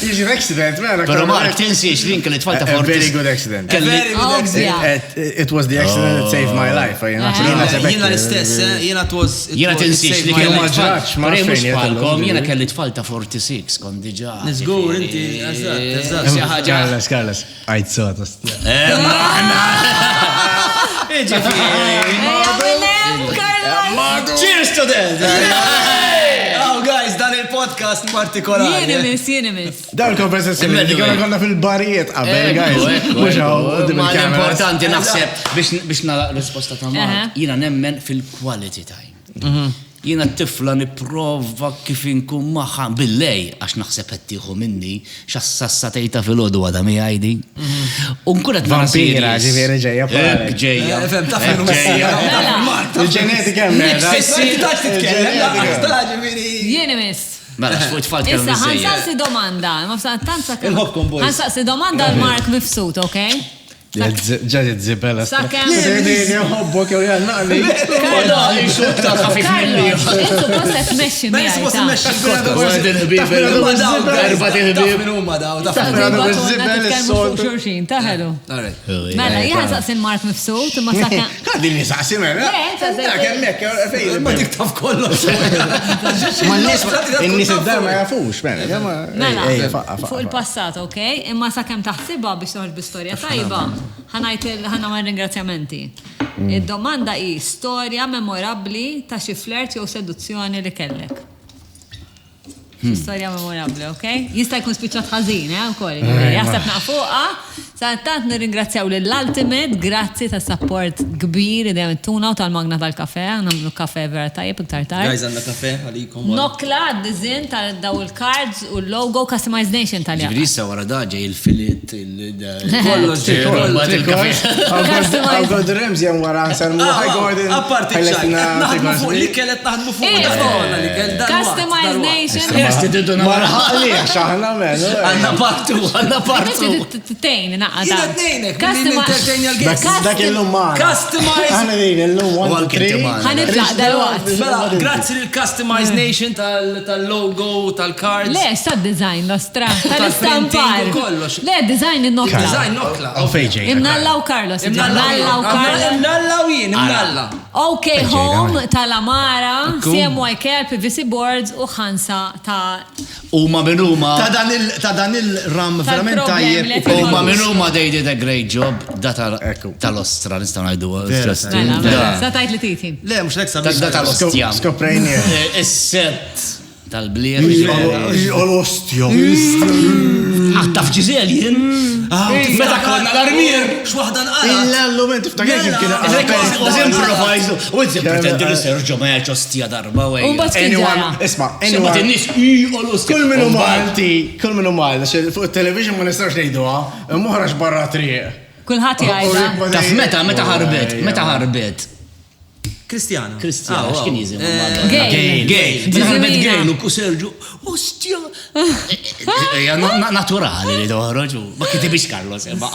Jiġi accident, mera. Pero Mark tinsiex li kelli tfal ta' forti. Very good accident. Very good accident. It was the accident that saved my life. Jiena l-istess, jiena Jiena tinsiex li kelli maġraċ, ma palkom, jiena kelli tfal ta' 46, kon diġa. Nizgur, inti, eżatt. Carlos, għajt sota. Cheers to that! Oh, guys, dan il-podcast partikolari. Jien imiss. Da l-konversazzjoni li konna fil-barijiet qabel, guys. Ma l-importanti naħseb biex nara risposta ta' Mark, jiena nemmen fil-quality time. Jiena t-tifla niprofa kif inkun maħħa billej, għax naħseb għettieħu minni, xassassa tejta fil-ħodu għada mi għajdi. Unkunet vampira, ġiviri ġeja. Ġeja. Il-ġenetika Jien imiss. Mela, xfuq tfal kellu Issa, ħansaqsi domanda, ma f'san tanza ħansaqsi domanda l-Mark mifsut, okej? ġaġet zibela. Sakemm. Jobbok jew jgħalnaqli. Carlos, intu posta tmexxi miegħi. Mela, jien saqsi l-Mark mifsut, ma sakemm. Għaddi li saqsi mela. Ma tiktaf kollox. Ma n-nies id-dar ma jafux, Mela, fuq il-passat, okej? Imma sakemm taħsibha biex toħroġ b'istorja tajba. ħana ma' ringrazzjamenti. Id-domanda hi storja memorabbli ta' xi flirt jew seduzzjoni li kellek. Storja memorabbli, ok? Jista' jkun spiċċat ħażin, wkoll. Jaħseb naqfuqa, Sattant nirringrazzjaw lill-Ultimate, grazzi ta' support kbir dejjem it-tuna u tal-magna tal-kafe, nagħmlu kafe vera tajjeb iktar tard. Guys, għandna kafe għalikom. Nokla d-dizin tal-daw il-cards u l-logo Customization tal-jaqqa. Ġifri issa wara da ġej il-filit, Għal Ramsey għan wara nsalmu High Gordon. Apparti naħdmu fuq li kellet naħdmu fuq. Customization. Esti tiddu Marħali, xaħna menu. Għanna partu. Tejn, Jina t-nejnek, Dak il-lum maħna. Customize. Għana din il-lum 1, 3. Ħanitlaq dal-waqt. Mela, grazzi l-Customize Nation tal-logo, tal-cards. Le, sta' design l-ostra, tal-istampar. Le, design il-nokla. Design nokla. Imnallaw Carlos. Imnallaw jien, imnalla. OK Home tal-Amara, CMYK, PVC Boards u ħansa ta' Uma minuma. Ta' dan il-ram verament tajjeb. Uma minuma they did a great job. Da tal-ostra, nistaw najdu. Sa tajt li titi. Le, mux lek sabi. Da tal-ostja. Skoprejni. Is-set tal-blier. L-ostja. Għattaf ġizel jien. Meta konna l-armir. Xwaħda nqara. L-moment tiftakar kif kien. Improvise. U għedzi pretendi li Sergio ma jgħax ostja darba U mbagħad kien ġara. Isma, Sema t-nis kull minu Malti, kull minu Malti, fuq il-television ma nistax nejduha, muħraġ barra triq. Kulħadd jgħidha. Taf meta ħarbet. Kristjana, x'kien jizim? Gay. Gay, u Sergio, ostja. Naturali li doħroġu. Ma kitibix Carlos, ma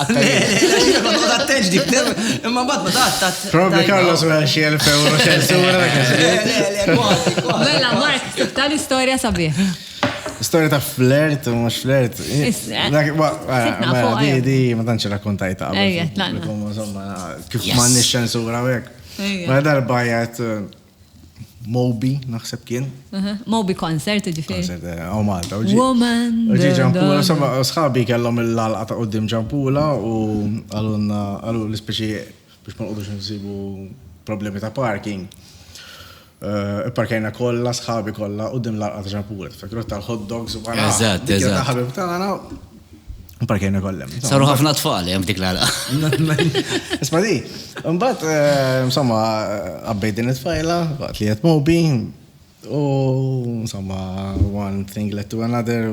imma bad ma ta' Probably Carlos ma xiel €1,000 ċensura. Mela, Mark, sibta l-istorja sabiħ. Storja ta' flirt, mux flirt. Di ma tanċi rakkontajta. Kif ma nix ċensura għek. Ma darba jgħat Moby, naħseb kien. Moby concert, ġifiri. Concert, għaw Malta. Woman. Uġi ġampula, somma, sħabi kellhom il-lalqa ta' qoddim ġampula u għallu l-ispeċi biex ma nqodux nsibu problemi ta' parking. Parkajna kolla, sħabi kolla, qoddim l-lalqa ta' ġampula. Fakru tal-hot dogs u għana. Eżatt. Ħabib ta' għana. Parkajna kollem. Saru ħafna tfali, jem dik l-għala. Isma di, mbatt, insomma, għabbejt din it-fajla, għat li jett Moby, u insomma, one thing led to another,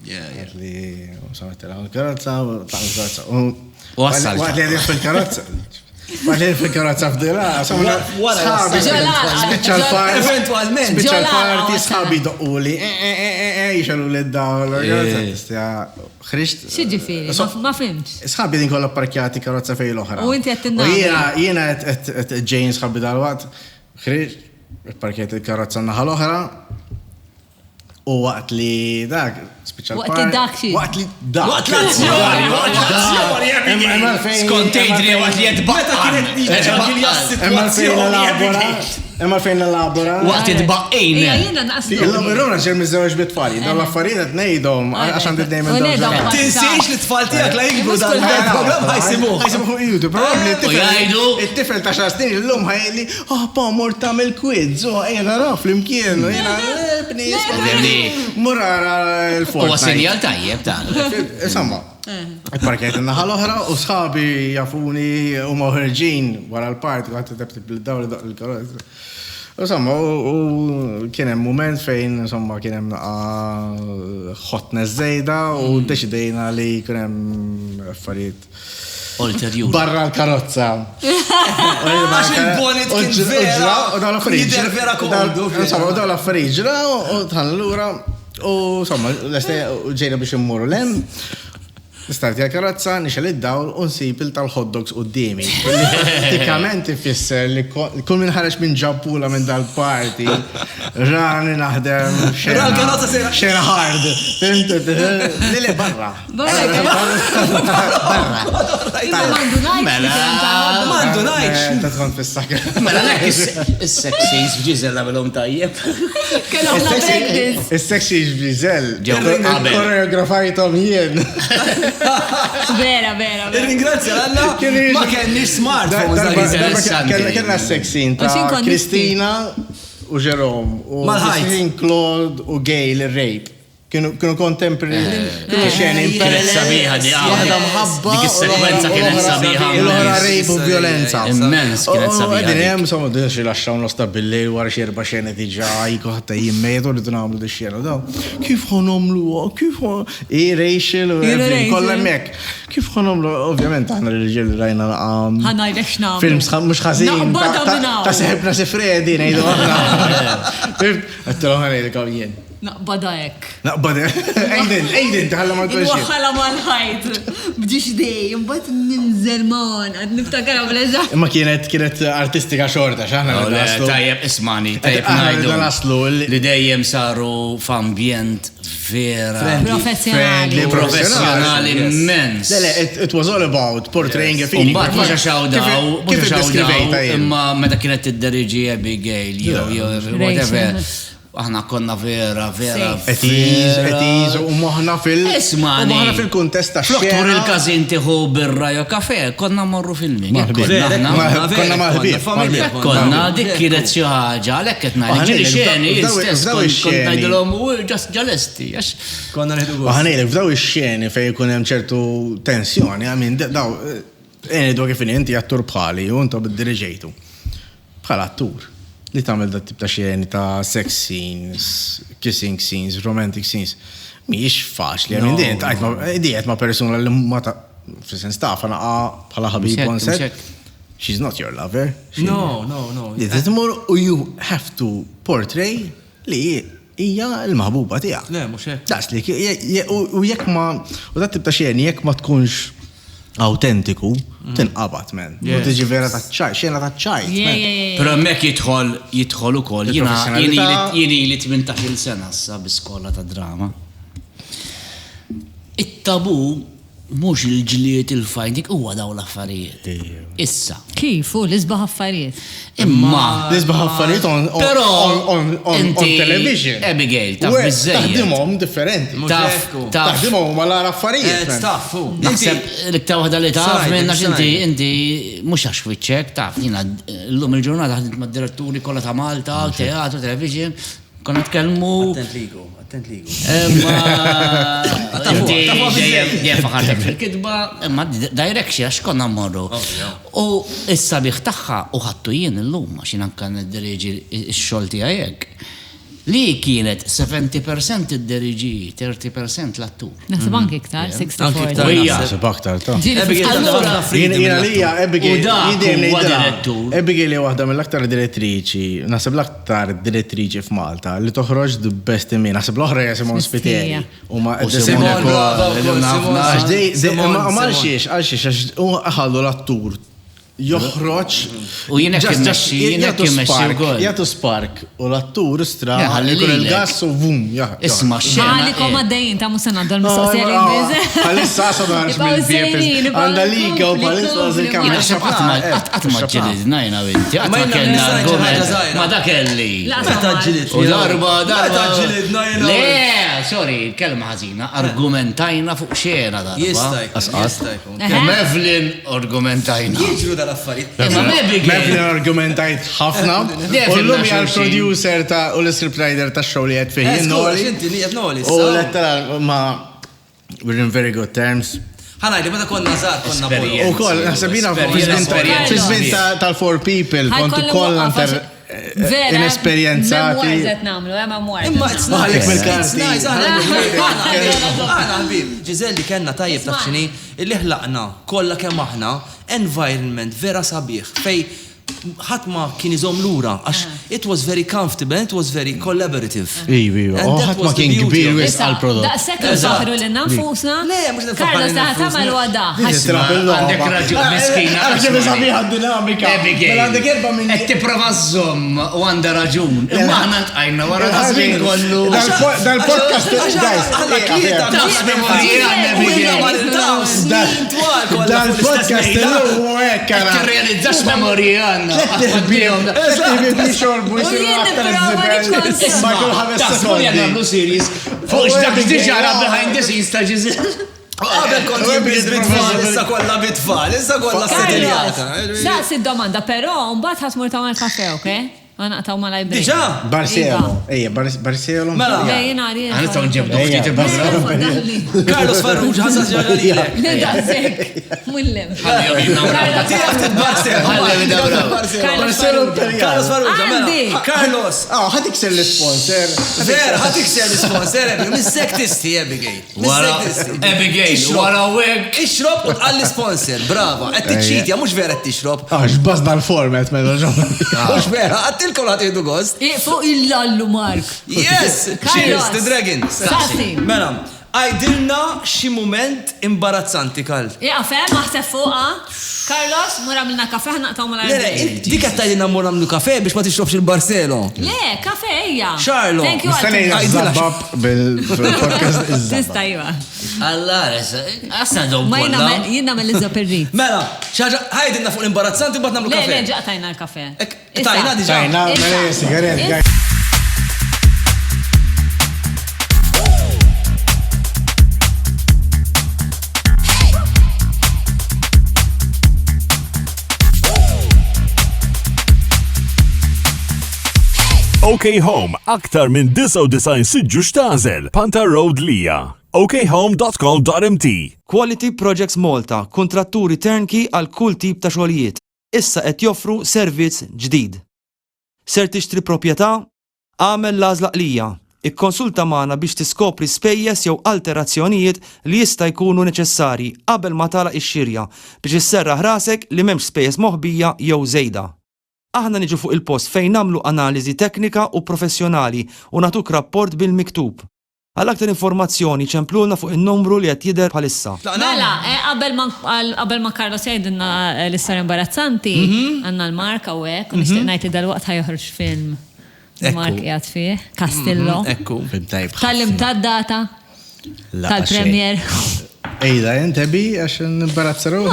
għat li, insomma, t-tela l-karozza, għat li għadin fil-karozza. Għadin fil-karozza f'dila, special party, sħabi doqquli, jixalu l-dawl, ħriġt. Xieġifiri, ma fimx. Sħabi din kolla parkjati karozza fej l-oħra. U inti għattinna. U jiena ġejn sħabi dal-wat, ħriġ, parkjati karozza naħa l-oħra, u waqt li dak, special party. Waqt li dak xie. Waqt li dak. Waqt l-azzjoni, Skontejtri waqt li Emma fejn l-labora. Waqt id-baqqejna. Jena naqslu. Il-lamiruna ġer mizzewġ bitfali, daw l-affarijiet nejdom, għaxan t-dejmen daw. Tinsiex li t-tfal tijak la jikbu dal-program ħajsimuħ. Ħajsimuħ YouTube, probably it-tifel ta' xastin il-lum ħajli, pa mor tamil quiz, jena raf l-imkien, jena murara il-Fortnite. U għasinjal tajjeb ta' Insomma, parkajt n-naħa l-oħra u sħabi jafuni u maħħerġin wara l-part, għat t-tebtib l-dawl il-karozza. Insomma, u kienem moment fejn, insomma, kienem hotness zejda u deċidejna li kienem affarijiet. Barra l-karozza. Għax il-bonnet kien vera. U daw l-affarijiet. Vera komdu. Insomma, u daw l-affarijiet ġra u tħan l-ura u insomma, ġejna biex immuru lem. Nistarti għal-karozza, nixel id-dawl u nsib tal-hot dogs u d-dimi. Pratikament ifisser li kull minn ħareġ minn ġampula minn dal-party, rani naħdem xera hard. Lili barra. Mandu najx. Ta' tkun fissaka. Mela nek il-sexis bġizel għamelom tajjeb. Kellhom la practice. Il-sexis bġizel. Koreografajtom jien. Vera. Ringrazzja għalla ma kenniex smartphones. Kenna s-seksin ta' Kristina u Jerome u Claude u Gail il-rape. kienu contemporary. Kienet sabiħa di Waħda mħabba. Dik is-sekwenza kienet sabiħa. Il-ħora rejb u violenza. Immens kienet sabiħa. Għedin jem, somma, d-xi laxxaw nosta bil-lejl wara xerba xena tiġa jiko ħatta jimmetu li t-namlu d-xena daw. Kif ħonomlu, kif ħon... Rachel u Evelyn, kolla mek. Kif ħonomlu, ovvjament, ħana l-ġil rajna ħanajlek xnam. films mux ħazin. Ta' seħibna se Freddy, nejdu għahna. Għattu ħanajlek għawjen. Naqbada ek. Naqbada, ejden, taħalla ma t-għaxi. Waħħala mal-ħajt. Bġiġ dej, mbat ninżel man, għad niftakar għableża. Ma kienet artistika xorta, xaħna l-naslu. Tajjeb, ismani, tajjeb najdu. Li dejjem saru f'ambjent vera. Professjonali immens. It was all about portraying a feeling. Umbat, mux xawdaw, imma meta kienet id-deriġi Abigail, whatever. Aħna konna vera. Etiz, u moħna fil-kontest ta' xena. Floktur il-kazin tiħu birra jo kafe, konna morru filmi. Konna maħbib. Konna dik kienet xi ħaġa, għalhekk qed ngħid ġieli xeni, stess kont ngħidilhom just ġalesti. Konna neħdu gost. Ħanejlek f'daw ix-xeni fejn jkun hemm ċertu tensjoni, għamin daw għenedu kif inti attur bħali u intom bid-diriġejtu. Bħala attur. Li tagħmel dat tip ta' xeni ta' sex scenes, kissing scenes, romantic scenes. Mhijiex faċli, għamin diet ma' persuna li ma ta' f'sens ta' naqa bħala ħabib on set. She's not your lover. No. You have to portray li hija l-maħbuba tiegħek. Le, mhux hekk. Das li u jekk ma u dat tip ta' xeni jekk ma tkunx autentiku, tinqabad, man. U tiġi vera ta' ċajt, xena ta' ċajt. Pero mek jidħol ukoll. Jieni li 18 sena sa biskola ta' drama. It-tabu mhux il-ġliet il-fajdik huwa daw l-affarijiet. Issa. Kif u l-isbaħ affarijiet? Imma. L-isbaħ affarijiet on television. Abigail, taf biżejjed. Taħdimhom differenti. Taħdimhom ma lara affarijiet. Tafu. Naħseb l-iktar waħda li taf minna inti mhux għax fiċċek, taf jiena llum il-ġurnata ħadimt mad-diretturi kollha ta' Malta, teatru, television, konna tkellmu. Attent ligu. Dejjem faħartek fil-kidba, imma direction għax konna mmorru. U is-sabiħ tagħha u ħadtu jien illum għax jien anke niddiriġi x-xogħol tiegħi hekk. Li kienet 70% id-diriġi, 30% l-attur. Naħseb anke iktar, 60-40. Naħseb aktar, ta' Jiena lija Abigail hija waħda mill-aktar direttriċi, naħseb l-aktar direttriċi f'Malta li toħroġ the best in me. Naħseb l-oħra hija Simon Spiteri. Għalxiex ħallu l-attur joħroġ u jiena jagħtu spark u l-attur istra ħallikun il-gass u vum isma' xena ħallikom għaddejjin ta' musanna dol mistoqsija li jbiże. Palissa sadarx mill-biepis għandalika u palissa żil-kamra. Qatt ma ġilidna jiena inti, qatt ma kellna argument ma dak kelli. U darba ġilidna jiena. Le, sorry, kelma ħażina, argumentajna fuq xena darba. Jista' jkun. Evelyn argumentajna. Mevlin argumentajt ħafna, u l-lum jgħal producer u l-scriptwriter ta' show li għed fiħin Noli. U l-ettara ma we're in very good terms. ħanajdi, meta konna żgħar konna bol. U koll, naħsebina fil-żmien tal-4 people, kontu kollha inesperienzati. Vera, namlu, imma għalek mill-karti. Għana ħbib, Ġizelli kellna tajjeb ta' xini, illi ħlaqna kollha kemm aħna environment vera sabiħ fej ħadd ma kien iżomm lura għax it was very comfortable, it was very collaborative. Ħadd ma kien kbir wis għall-prodott. Daqshekk nfaħru lil nafusna. Le, mhux Karla tagħmel wada. Għandek raġun miskina. Sabiħa dinamika. Qed tipprova żomm u għandha raġun. Imma aħna ntqajna wara żmien kollu. Dal-podcast dal-podcast u hekk ara. Realizzax memorija għandna. behind the scenes ta' Ġizel. Għabel kont jibbiż bit-tfal, issa kollha bit-tfal, issa kollha setiljata. Saqs id-domanda, però mbagħad ħasmur tagħmel kafe, okej? Naqtaw ma lajbri. Diġà? Barcelo. Ejja, Barcelo. Mela. Għanitaw nġebdu ftit il-barra. Carlos Farrugia ħassas ġaġa lilek. Le daqsek. Mullem. Tijaf titbarsel. Barcelo Imperial. Carlos Farrugia, mela. Carlos. ħadik ser l-sponsor. Ver, ħadik ser l-sponsor, missek tisti, Abigail. Abigail, wara weg. Ixrob u tqalli sponsor, brava. Qed tiċċitja, mhux vera qed tixrob. X'bażna l-format mela ġomma. Mhux vera, għattilkom ħadd jieħdu gost. Fuq il-lallu, Mark. Yes! Cheers, the dragon. Sassi. Mela, għajdilna xi mument imbarazzanti, Karl. Kafe, maħseb fuqa. Carlos, mura minna kafe, naqtaw ma lajbri. Dik qed tgħidilna mmur nagħmlu kafe biex ma tixrobx il-Barcelo. Le, kafe hija. Charlo. Thank you. Stanejna zabbab bil-podcast iż-żabbab. Tista' jwa. Allora, għasna dom Ma jina mill-izza perri. Mela, xaġa ħajdilna fuq l-imbarazzanti u bat nagħmlu Le, kafe. le, ġaqtajna l-kafe. Tajna diġà. Tajna, mela sigaret. OK Home, aktar minn 99 siġġu xtażel, Panta Road Lija. okhome.com.mt. Quality Projects Malta, kontratturi turnkey għal kull tip ta' xogħlijiet. Issa qed joffru servizz ġdid. Ser tixtri proprjetà? Għamel l-għażla qlija. Ikkonsulta magħna biex tiskopri spejjeż jew alterazzjonijiet li jista' jkunu neċessarji qabel ma tagħlaq ix-xirja biex isserraħ rasek li m'hemmx spejjeż moħbija jew żejda. Aħna niġu fuq il-post fejn nagħmlu analiżi teknika u professjonali u nagħtuk rapport bil-miktub. Għal aktar informazzjoni ċemplulna fuq in-numru li qed jidher bħalissa. Mela, qabel ma Carlos jgħidilna l-istorja imbarazzanti, għandna l-Mark hawnhekk u nixtieq ngħid dal-waqt ħajjoħroġ film. Mark qiegħed fih, Castillo. Ekku. Tal-im tad-data tal-premier. Ejda, jentebi għax n-imbarazzaru.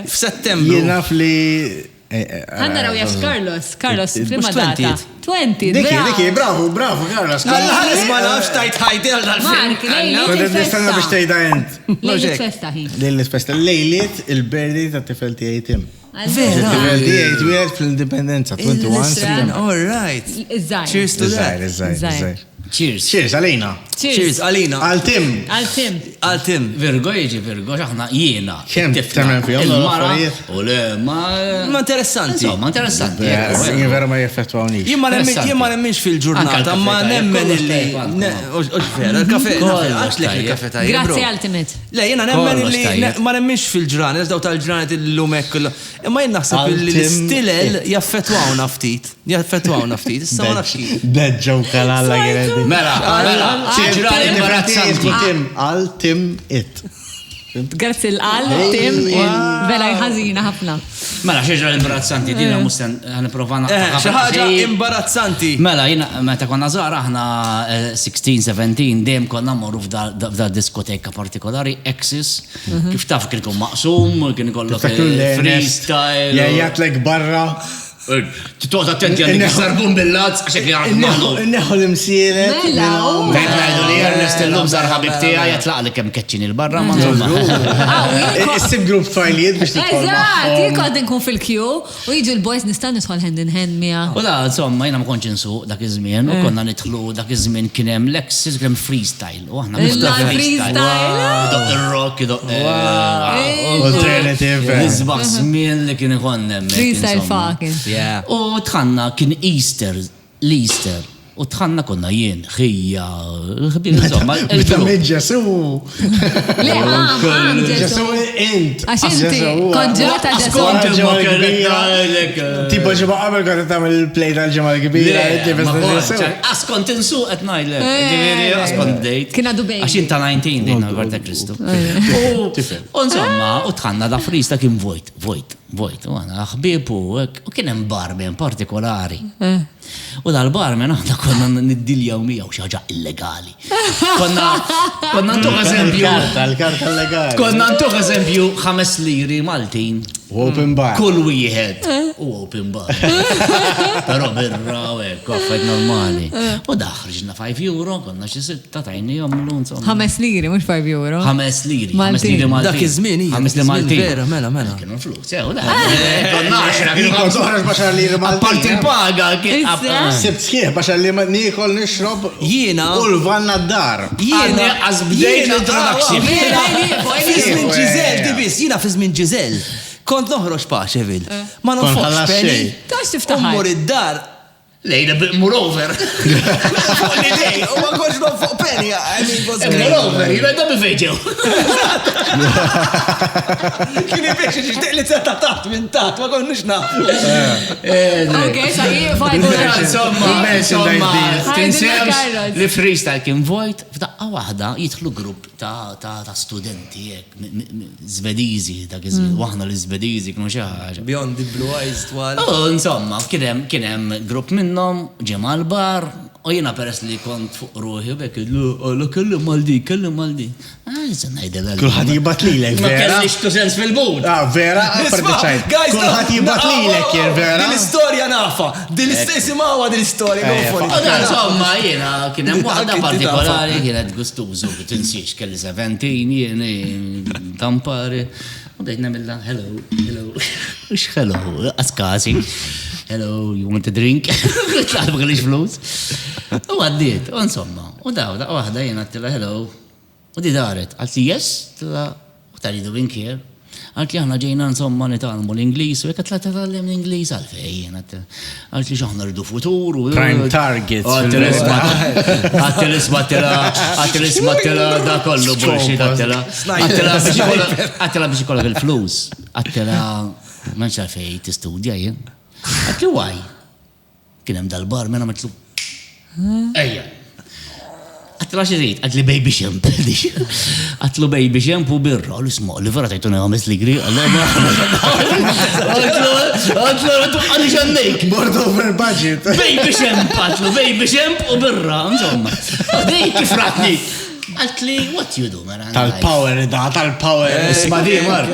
F'Settembru. Jenaf li. Għanna raw jaf Carlos, prima data. 20, Diki, bravo, Carlos. Għalħalis ma nafx tajt ħajdi għal dal-film. Mark, Kodet nistanna biex tajda jent. Lejlit festa hi. Lejlit festa. Lejlit il-berdi ta' tifel tijaj Tim. Vera. Tifel tijaj twiet fil-indipendenza, 21. All right. Iżżajr. Cheers to that. Iżżajr. Cheers, Alina. Cheers, Alina. Għal-Tim. Virgo jieġi Virgo, xaħna jiena. Kem temmen fihom il-mara. U le, Ma interessanti. Ma interessanti. Jien vera ma jeffettwawniex. Jien ma nemminx fil-ġurnata, ma nemmen illi. Vera, il-kafe. Għax lek il-kafe tajjeb. Grazzi Ultimate. Le, jena nemmen illi ma nemminx fil-ġranet, daw tal-ġranet il-lumek. Imma jien naħseb illi l-stilel jaffettwawna ftit. Issa ma nafx. Deġġaw kalalla għiredi. Mela, ċiġrani imbarazzanti. Għal-Tim it. Grazzi l-Tim, vera jħazina ħafna. Mela, ċiġrani imbarazzanti, dina mustan għaniprovana. Xaħġa imbarazzanti. Mela, jina, meta konna zaħra, aħna 16-17, dem konna morru f'da diskoteka partikolari, Exis, kif taf kien kun maqsum, kien kollok freestyle. Jajatlek barra. Titoħt attenti għandik sarbun bil-lazz, għaxek li għarf maħlu. Inneħu l-imsieret. Għajt najdu li Ernest il-lum zarħa bibtija jatlaq li kem keċċin il-barra ma Issib grupp fajliet biex titħol Eżat, jikod nkun fil-kju u jiġu l-boys nistan nidħol hand in hand mija. U da, insomma, jina ma konċ insu dak iż-żmien u konna nidħlu dak iż-żmien kien hemm Lexis kien freestyle. U aħna freestyle. Dok il-rock, alternative. Nizbaħ żmien li kien ikonnem. Freestyle fucking. U tħanna kien Easter, u tħanna konna jien, xija, insomma, ġesu. Le, ġesu int. Għaxinti, konġata ġesu. Tipo ġiba qabel kont tagħmel il-play tal-ġemal kbira. Askont insu qed ngħidlek. Askont dejt. Kien għadu bejn. Għaxin ta' 19 dejna għarta Kristu. U insomma, u tħanna da frista kien vojt, u għana ħbib u kien hemm barmen partikolari. U dal-barmen għana konna niddiljaw miegħu xi ħaġa illegali. Konna ntuħ eżempju. L-karta legali. Konna ntuħ eżempju 5 liri Maltin Open bar. Kull wieħed u open bar. Però birra u hekk, affarijiet normali. U daħħriġna €5, konna xi 6 tajni jagħmlu insomma. 5 liri, mhux 5 euro. 5 liri. Maltin. Dak iż-żmien hija. 5 li Maltin. Vera, mela. Kienu flus, sew, da. Konna 10 kienu Ikon toħroġ baxar li Apparti l-paga, Sibt sħieħ baxar li nikol nixrob Jiena. u l-vanna d-dar. Jiena għazbdejt l-introduction. Fizmin Ġizel, dibis, jiena fizmin Ġizel. Kont noħroġ paċevil. Ma noffox ħallas penny. xejn. Tax tiftaħ. Ummur id-dar. Lejna moreover. Fuq l-idej, u ma konx noffoq penny. Moreover, jina da bifeġew. Kien biex ġiġdeq li t-ta taħt minn taħt, ma konnix nafu. Ok, sa' Insomma, tinsewx Kajros. li freestyle kien vojt, f'daqqa waħda jidħlu grupp ta' studenti Zvedizi, waħna l-Zvedizi kienu xi ħaġa. Beyond the blue eyes twal. Insomma, kien hemm grupp minnhom ġem għal-bar u jiena peress li kont fuq ruħi u bekk kellim Maldi. Kulħadd jibat lilek, Ma vera? kellix tu sens fil-bud. Vera, parteċajt. Kulħadd jibat lilek, jien vera? Din l-istorja nafa. Din l-istess imawa din l-istorja. Insomma, jiena kien hemm waħda partikolari kienet gustużu, tinsiex kelli 17 jien tampari. U dejt namilla, hello. Ux hello, askasi. Hello, you want a drink? Tlaħt ma kellix flus. U għaddiet, u insomma. U dawda, waħda jien għattila hello. U di daret, għalti yes, tla, u tali doing here. Għalti aħna ġejna insomma nitalmu l-Inglis, u jekk tla tal-lem l-Inglis għalfej, għalti xaħna rridu futur. Prime targets. Għattila ismattila da kollu bullshit, għattila biex ikollok il-flus, għattila manx għalfej t-studja jien. Għatli għaj, kienem dal-bar mena matlu. Ejja. Għatla xirrit, għatli baby shemp. Għatlu baby shemp u birra, l isma, li vera tajtuna għames li gri, għatlu għalli ġannejk. Board over budget. Baby shemp u birra, insomma. Dej kif ratni. Għatli, what you do, mera? Tal-power, tal-power. Isma di, mar.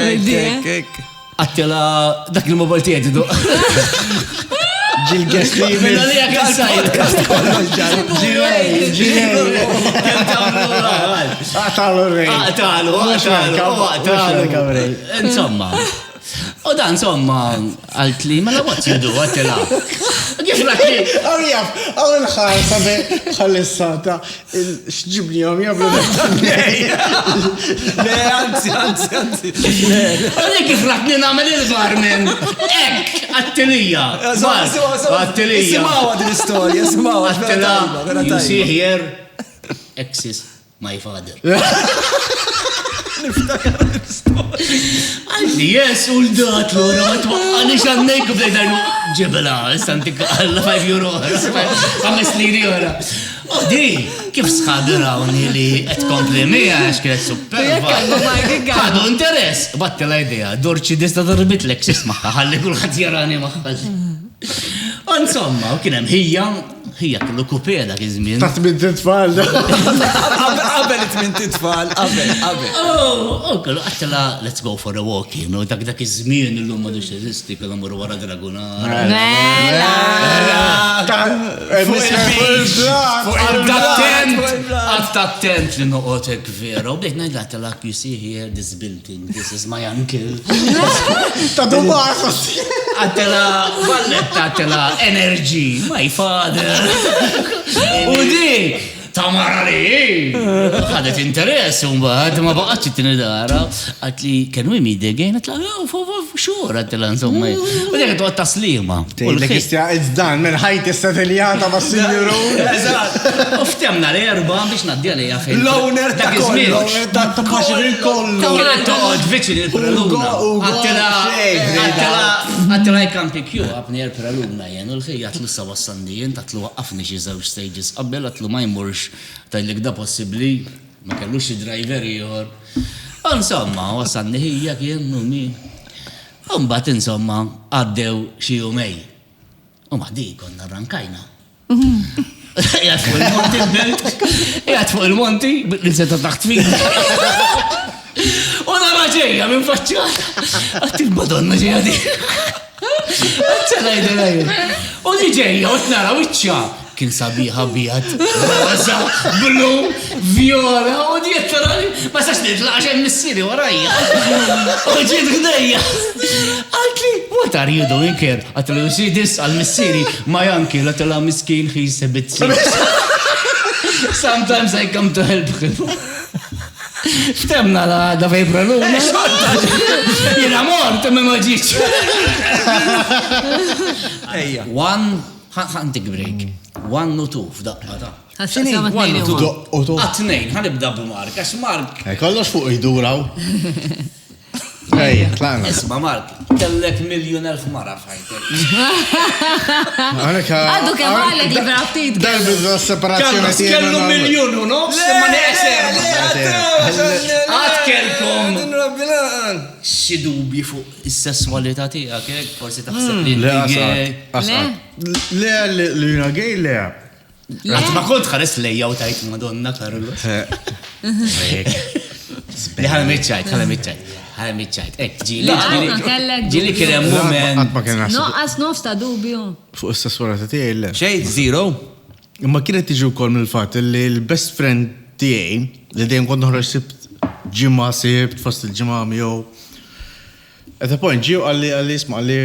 Għattila dak il-mobile tiegħi tidu. Ġil guest Minna li għak il-sajt. Għatalu. Insomma. U da insomma, għalt-li, mela what you do, għattila. Kif rakli? Għaw il-ħar, sabi, xallissata, xġibni għom jablu Le, anzi. Għalli kif rakli namel il-barmen. Ek, għattilija. Għattilija. Simawa din l-istorja, simawa. Għattila, you see here, X is my father. Għalli, yes, u l-dat l-ora, għalli xannejku bdejda ġibela, istantik għalla €5, 5 liri ora. U di, kif sħadra unni li għet komplemija, għax kienet superba. Għadu interess, batti la idea, dorċi dista darbit l-eksis maħħa, għalli kullħat jarani maħħa. Insomma, u kienem hija kellu kupeda kizmin. Taħt minn titfall. Qabel it-min titfall, qabel. Oh, kellu għattela, let's go for a walk, you know, dak iż-żmien illum ma dux kellu mur wara Dragonar. Attent li noqotek vera, u bdejt najdla you see here, this building, this is my uncle. Ta' dumar. Għattela, valletta għattela, energy, my father. U di, tamara li, għadet interess, un-bad, ma baqaċ t-tinidara, għatli, can we meet again? Għatla, sure, għattela, insomma, u di għattu għattaslima. It's done, minn ħajt istatiljata ma' s-sinjuru. U ftemna l-erba biex naddi għalija fejn. L-owner ta' kollu. Ta' paċi kollu. Kienet toqgħod viċin il-preluna. Għattela I can pick you up near preluna jen, u l-ħej għatlu s-sawassandijen, għatlu waqqafni xie żewġ stages, qabbel għatlu ma jmurx tajlik da possibli, ma kellux driver jor. Insomma, wasanni hija kien u min. Umbat insomma, għaddew xie umej. U maħdi konna rankajna. Jgħat fuq il-monti l-belt, jgħat fuq il-monti, l-seta taħt fin. U nara ġejja minn faċċa. Għatti l-Madonna ġejja di. Għazzalajda. U li ġejja, u t-nara, wiċċa. Kien sabiħa bijat, rosa, blu, viola, u di jettarali. Ma sax nitla għaxem missiri warajja. U ġiet għdejja. Għatli, what are you doing here? Għatli, see this għal-missiri, ma janki, għatla miskin, he's a bit sick. Sometimes I come to help him. Ftemna da fejbra l-una. Jena mort, ma maġiċ. Ħantik break. 1 u 2 f'daqqa ta'. Xini? 1 u 2. Għatnejn, ħanibda b'Mark, għax Mark. Kollox fuq jduraw. Ej, tlaqna. Isma Mark, kellek 1,000,000 mara f'ħajtek. Għaddu kem għallek li braftit. Darbi d-separazzjoni tiegħu. Kellu 1,000,000 u nofs, ma neqser. Għad kelkom. Xi dubji fuq is-sessualità tiegħek, forsi taħseb li Le, gej, le. Għat ma kont ħares lejja u tajt Madonna, Karlo. Li ħana mitċajt. Ek, ġili kien moment. Noqqas nofs ta' dubju. Fuq is-sessualità tiegħi le. Xejn, zero. Imma kienet tiġi wkoll mill-fatt li l-best friend tiegħi li dejjem kont noħroġ sibt ġimgħa sibt fost il-ġimgħa miegħu. At a point ġiew għalli isma' għalli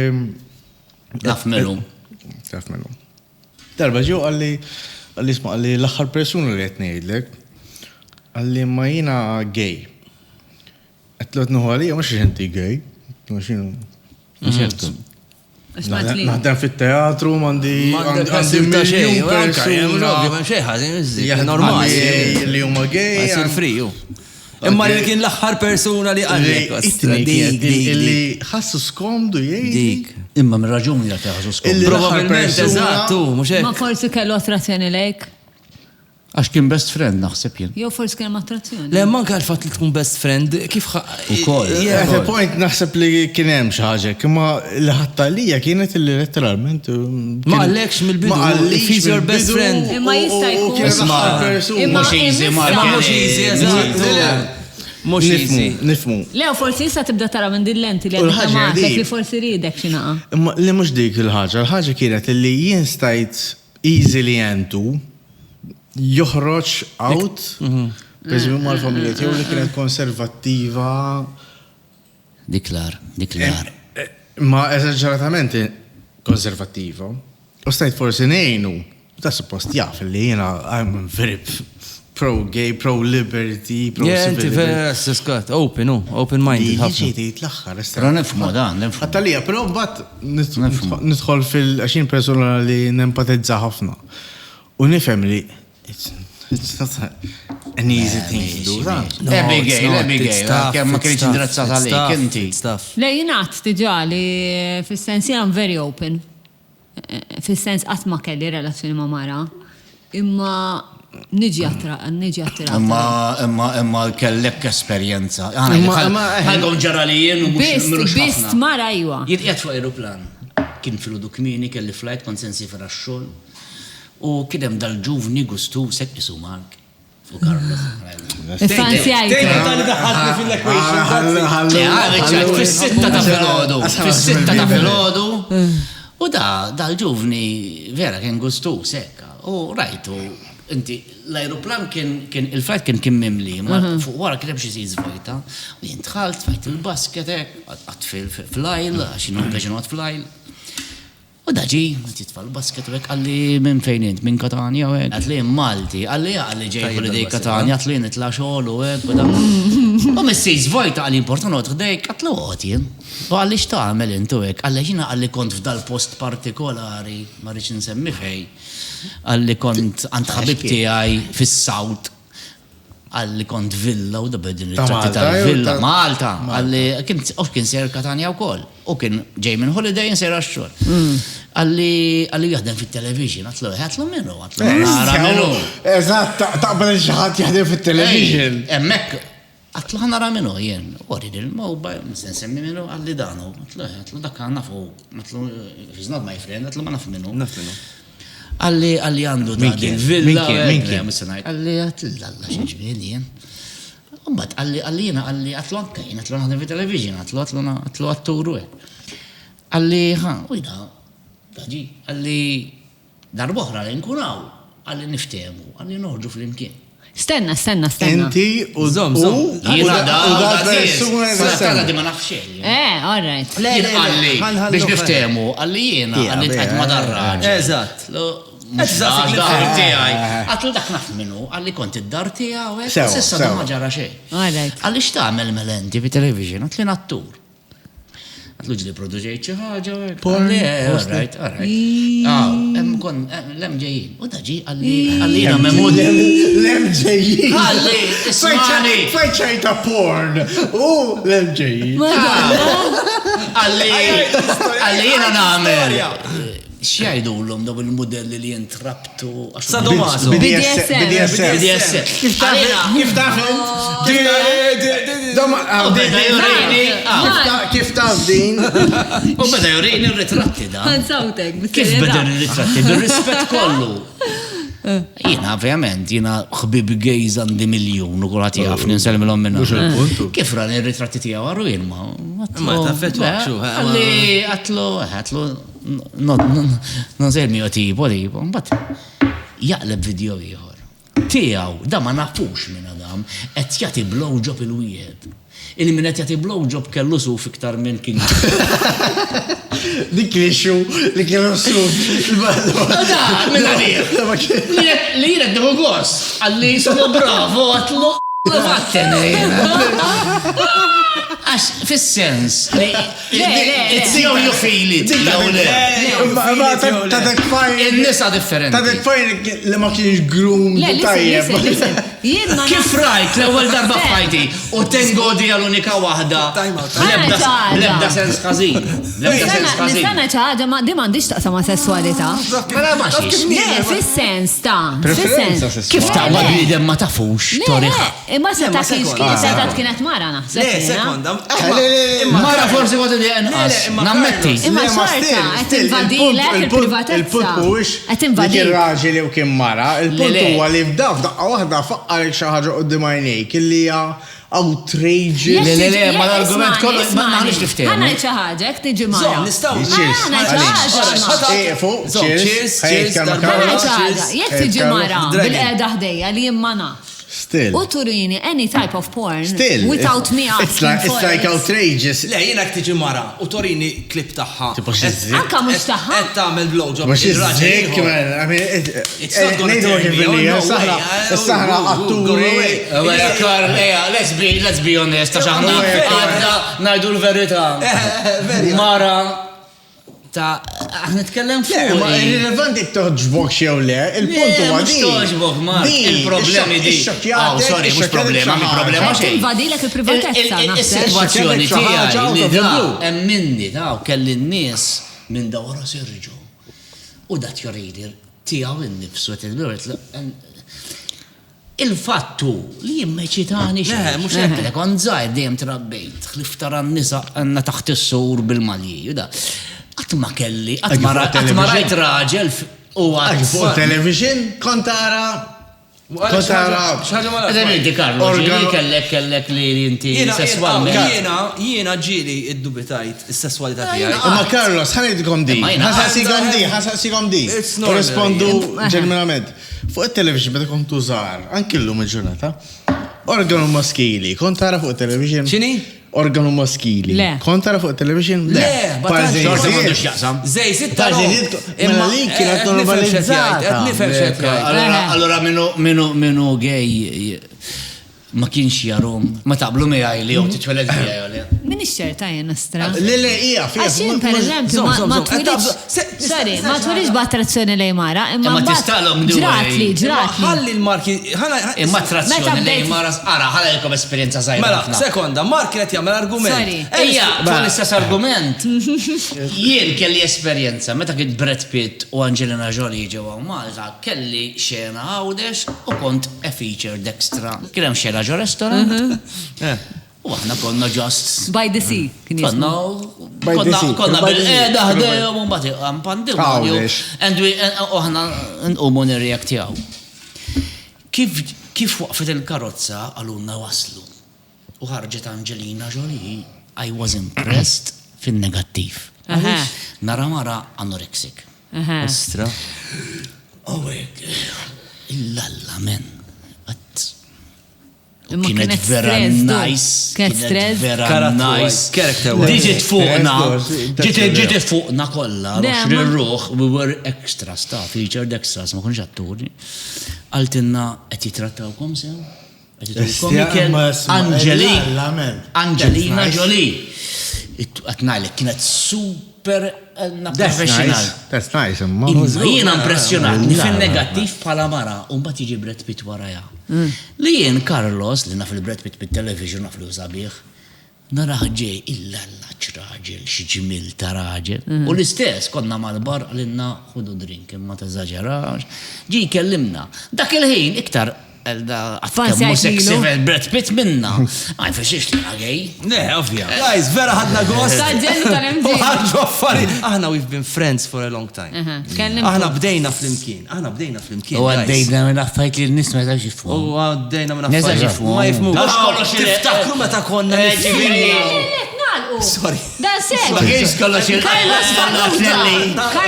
Taf melum. Darba ġiew għalli isma' għalli l-aħħar persuna li qed ngħidlek għalli ma jiena gay. Qed nuħu għalija mhux inti gay. Naħdem fit-teatru m'għandi miljun persuna. Normali. Li huma gay. Għasir friju. Imma li kien l-aħħar persuna li għalek. Illi ħassu skomdu jgħid. Imma minn raġuni li taħsu skomdu. Probabilment, eżattu, mux Ma forsi kellu attrazzjoni lejk? Għax kien best friend naħseb jien. Jew forsi kien attrazzjoni. Le, manka l-fat li tkun best friend, kif Ukoll. At a point naħseb li kien hemm xi ħaġa, imma l-ħattalija kienet illi letteralment. Ma għallekx mill-bidu. If he's your best friend. Imma jista' jkun. Mhux easy, Mhux easy, eżattu. Mhux easy. Nifmu. Le, forsi issa tibda tara minn din lenti li għandek magħtek li forsi ridek xi naqa'. Imma li mhux dik il-ħaġa, l-ħaġa kienet li jien stajt easily entu joħroġ out, peżmi mal-familja tiegħu li kienet konservattiva. Diklar. Ma eżaġeratament konservattiva. U stajt forsi ngħinu, ta' suppost jaf li jiena I'm very pro-gay, pro-liberty, pro-civility. Yeah, Scott, open-minded. Ġiet l-axħar. Ra nifmu dan, nifmu. Għattalija, pero bat nidħol fil-20 persona li nempatizza ħafna. U nifhem li it's not an easy thing to do. Abigail, kemm ma kienx indirizzata għalik inti. Le, jingħad diġà li fis-sens jien very open. Fis-sens qatt ma kelli relazzjoni ma' mara. Imma niġi attra. Imma kellek esperjenza. Għandhom ġara li jien u mhux ħafna. Bist mara ajwa. Jitqiegħed fuq aeroplan. Kien fil-għodu kmieni kelli flight kont sensi fra x-xogħol. U kien hemm dal-ġuvni gustu sekk isu Mark. Fu Carlos. Fancy Fis-sitta ta' filgħodu. U dal-ġuvni vera kien gustu sekka. U rajtu inti l-aeroplan kien il-flight kien mimli, ma fuq wara kien hemm xi żvojta. U jien dħalt fajt il-basket hekk qatt fil-ajl għax inhu fil-ajl. U daġi, titfall basket u għek, għalli minn fejn int, minn Katania u għek. Għatli Malti, għalli ġej holiday Katania, għatli nitla xogħol u għek, u da. U missi zvojta għalli importanu għatħdejk, għatlu għotjen. U għalli xtaqmel intu għek, għalli ġina għalli kont f'dal post partikolari, marriċ nsemmi fej, għalli kont għand ħabibti għaj fis-Sawt, għalli kont villa u da bedin il-tratti tal-villa, Malta, għalli kien ser Katania u koll, u kien ġej minn holiday ser għaxxol. Għalli jahdem fit-television, għatlu minnu, nara minnu. Eżatt, taqbel xaħat jahdem fit-television. Emmek, għatlu ħanara minnu, jen, għorid il-mobile, misten semmi minnu, għalli danu, għatlu dakka nafu, għatlu, he's not my friend, għatlu ma naf minnu. Għalli għandu da il-villa. Għalli għatilla xieġbien jen. Mbagħad għalli għatlu anke jien għatlu naħdem fit-television, għatlu atturu Għalli daġi, għalli darbohra li nkunaw, għalli niftehmu, għalli noħġu fl-imkien. Stenna. Inti u Zom. Jiena da persuna di ma nafxej. All right. Għalli, biex niftehmu, għalli jiena, għalli tqajt ma darraġ. Eżatt. Għatlu dak naf minnu, għalli kont id-dar tiegħu, sissa da ma ġara xejn. Għalli x'tagħmel melenti fi television, għatli nattur. Għatlu ġli produġejt xi ħaġa. All right. Lem ġejjin. U daġi għalli jiena memud. Lem ġejjin. Għalli, ismani. Fajċajta porn. Lem ġejjin. Għalli jiena nagħmel. X'jgħidu l-lum daw il-modelli li jintrabtu. Sadomaso. BDSM. Kif taf? Kif taf din? U beda jurini r-ritratti da. Għansawtek. Kif beda r-ritratti? Bil-rispet kollu. Jina, ovvjament, xbib gejz għandi miljon u kullħat jgħafni nselmilom minna. Kif rani r-ritratti tijaw għarru jien ma. Ma taffet waqxu. Għatlu, non selmi tipo, mbatt jaqleb video ieħor. Tijaw, da ma nafux minn Adam, qed jagħti blowjob il-wieħed. Il min qed jagħti blowjob kellu suf iktar minn kien. Dik li kellu suf. Li jiret deħu gos, għalli sono bravo, għatlu Għax, fil-sens, it's how you feel it, il-nisa differenti. Ta' dek fajn li ma kienx groom tajjeb. Kif rajt l-ewwel darba fajti u tengodi għal-unika wahda lebda sens ħażin. Nistana ċaħġa ma di m'għandix taqsam ma' sessualità. Mela maċiex. Fil-sens ta' Kif ta' bidem ma tafux, toriħ. Imma se ta' kienet kienet mara naħseb. Sekonda. Mara forsi għadu li għanqas. Nammetti. Imma xorta, għet invadilek il-privatezza. Il-punt huwiex dik ir-raġel jew kien mara, il-punt huwa li f'daf daqqa waħda faqqarek xi ħaġa qudiem għajnejk illi hija outrageous. Le, ma l-argument kollu ma nagħmilx tiftehmu. Ħana xi ħaġa jekk tiġi mara. Jekk tiġi mara bil-qiegħda ħdejja li jien ma nafx. Still. U turini any type of porn Still. without me asking It's like outrageous. Le, jiena tiġi mara u torini klip taħħa. Anka mhux taħħa. Qed tagħmel blowjob. Mhux iż-żejk, man. I mean, is-saħra atturi. Let's be honest, għax aħna għadna ngħidu l-verità. Mara ta' nitkellem fuq. Ma irrilevanti toġbok xew le, il-punt huwa din. Toġbok ma il-problemi di. Sorry, mhux problema, mi problema xejn. Invadilek il-privatezza naħseb. Is-sitwazzjoni tiegħi li da hemm minni ta' kelli n-nies minn dawra serġu. U dat joridi tiegħu innifsu qed il-fattu li jimmeċitani xejn. Mhux hekk kont żgħir dejjem trabbejt, ħliftar għan-nisa għandna taħt is-sur bil-malji. Għatma kelli, għatma rajt raġel u fuq television kontara. Eżementi, Karlo, ġili kellek li inti sessualment. Jiena ġili id-dubitajt il-sessualità tiegħi. Ma Carlos, ħanidkom di. Ħasaqsikom di. Korrespondu ġenwinament. Fuq il-television beda kom tużar, anki l-lum il-ġurnata, organu maskili, kontara fuq il-television. Xini? Organu maskili. Le. Kontara fuq il-television? Le, Xorta m'għandux jaqsam. Zej, sitta. Imma li kienet normalizzata. Allora minu gej ma kienx jarom, ma taqblu miegħi li jew titweled miegħi. Min ix-xerta jien Astra? Le, hija fija. Għaxin per eżempju ma twilix b'attrazzjoni lejn mara, imma tistalhom ġratli. Ħalli l-marki. Imma attrazzjoni lejn mara ara ħalelkom esperjenza żgħira. Mela, sekonda, Mark qed jagħmel argument. Ejja, l-istess argument. Jien kelli esperjenza meta kien Brad Pitt u Angelina Jolie ġewwa Malta, kelli xena għawdex u kont a featured extra. Kien hemm xena ġo restaurant. U aħna konna just by the sea. Konna bil-qeda ħdejhom u mbagħad għampandimonju. U aħna nqumu nirreaktjaw. Kif waqfet il-karozza għalunna waslu. u ħarġet Angelina Jolie, I was impressed fin-negattiv. Nara mara anorexic. Ostra. Għawek, illalla men. Imma Kienet vera nice. Kienet stress. Vera nice. Character Ġiet fuqna. Ġiet fuqna kollha. Ruħ, we were extra staff, featured extras, ma konx atturi. Għaltinna qed jitrattawkom sew? Angelina Jolie. Għatnajlek kienet super professional. That's nice, imma. Jiena impressjonat, fin-negattiv bħala mara, u mbagħad jiġi Brad Pitt waraja. Li jien Carlos, li naf il-Brad Pitt bit-television naf li sabiħ, nara ġej illa-laċ raġel, xieġimil ta' raġel. U l-istess, konna mal-bar għalinna ħudu drink, imma ta' zaġerax. Ġi kellimna. Dak il-ħin iktar għatkammu seksivel Brad Pitt minna. Għaj, feċiex li għagħej? Ne, ovvja. Guys, vera ħadna għost. Saġġellu tal-MG. Ħadġu affari. Aħna we've been friends for a long time. Aħna bdejna fl-imkien. U għaddejna minn affajt li n-nis ma jtax jifmu. U għaddejna minn Neza affarijiet. jifmu. Ma jifmu. Kollox Tiftakru meta konna ġiviri. Sorry. Dan sej. Ma kienx kollox Carlos Farrugia.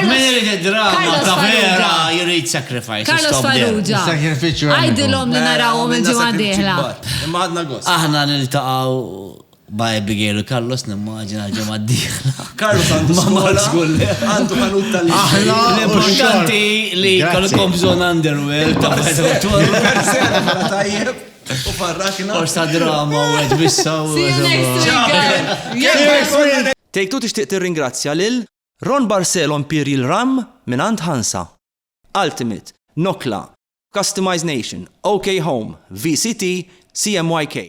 Min irid id-drama ta' vera jrid sacrifice. Carlos Farrugia. Sacrifiċu. Għajdilhom li narawhom il-ġimgħa d-dieħla. Imma ħadna għost. Aħna niltaqgħu ba' Abigail u Carlos nimmaġina l-ġimgħa d-dieħla. Carlos għandu skola. Għandu ħanut tal-liġi. L-importanti li kolkom bżonn underwear ta' tajjeb. U farrakna. Forsa drama u għed bissa u See you next week. Take Two tixtieq tirringrazzja lil Ron Barcelo Imperial Rum minant Hansa, Ultimate, Nokla, Customized Nation, OK Home, VCT, CMYK.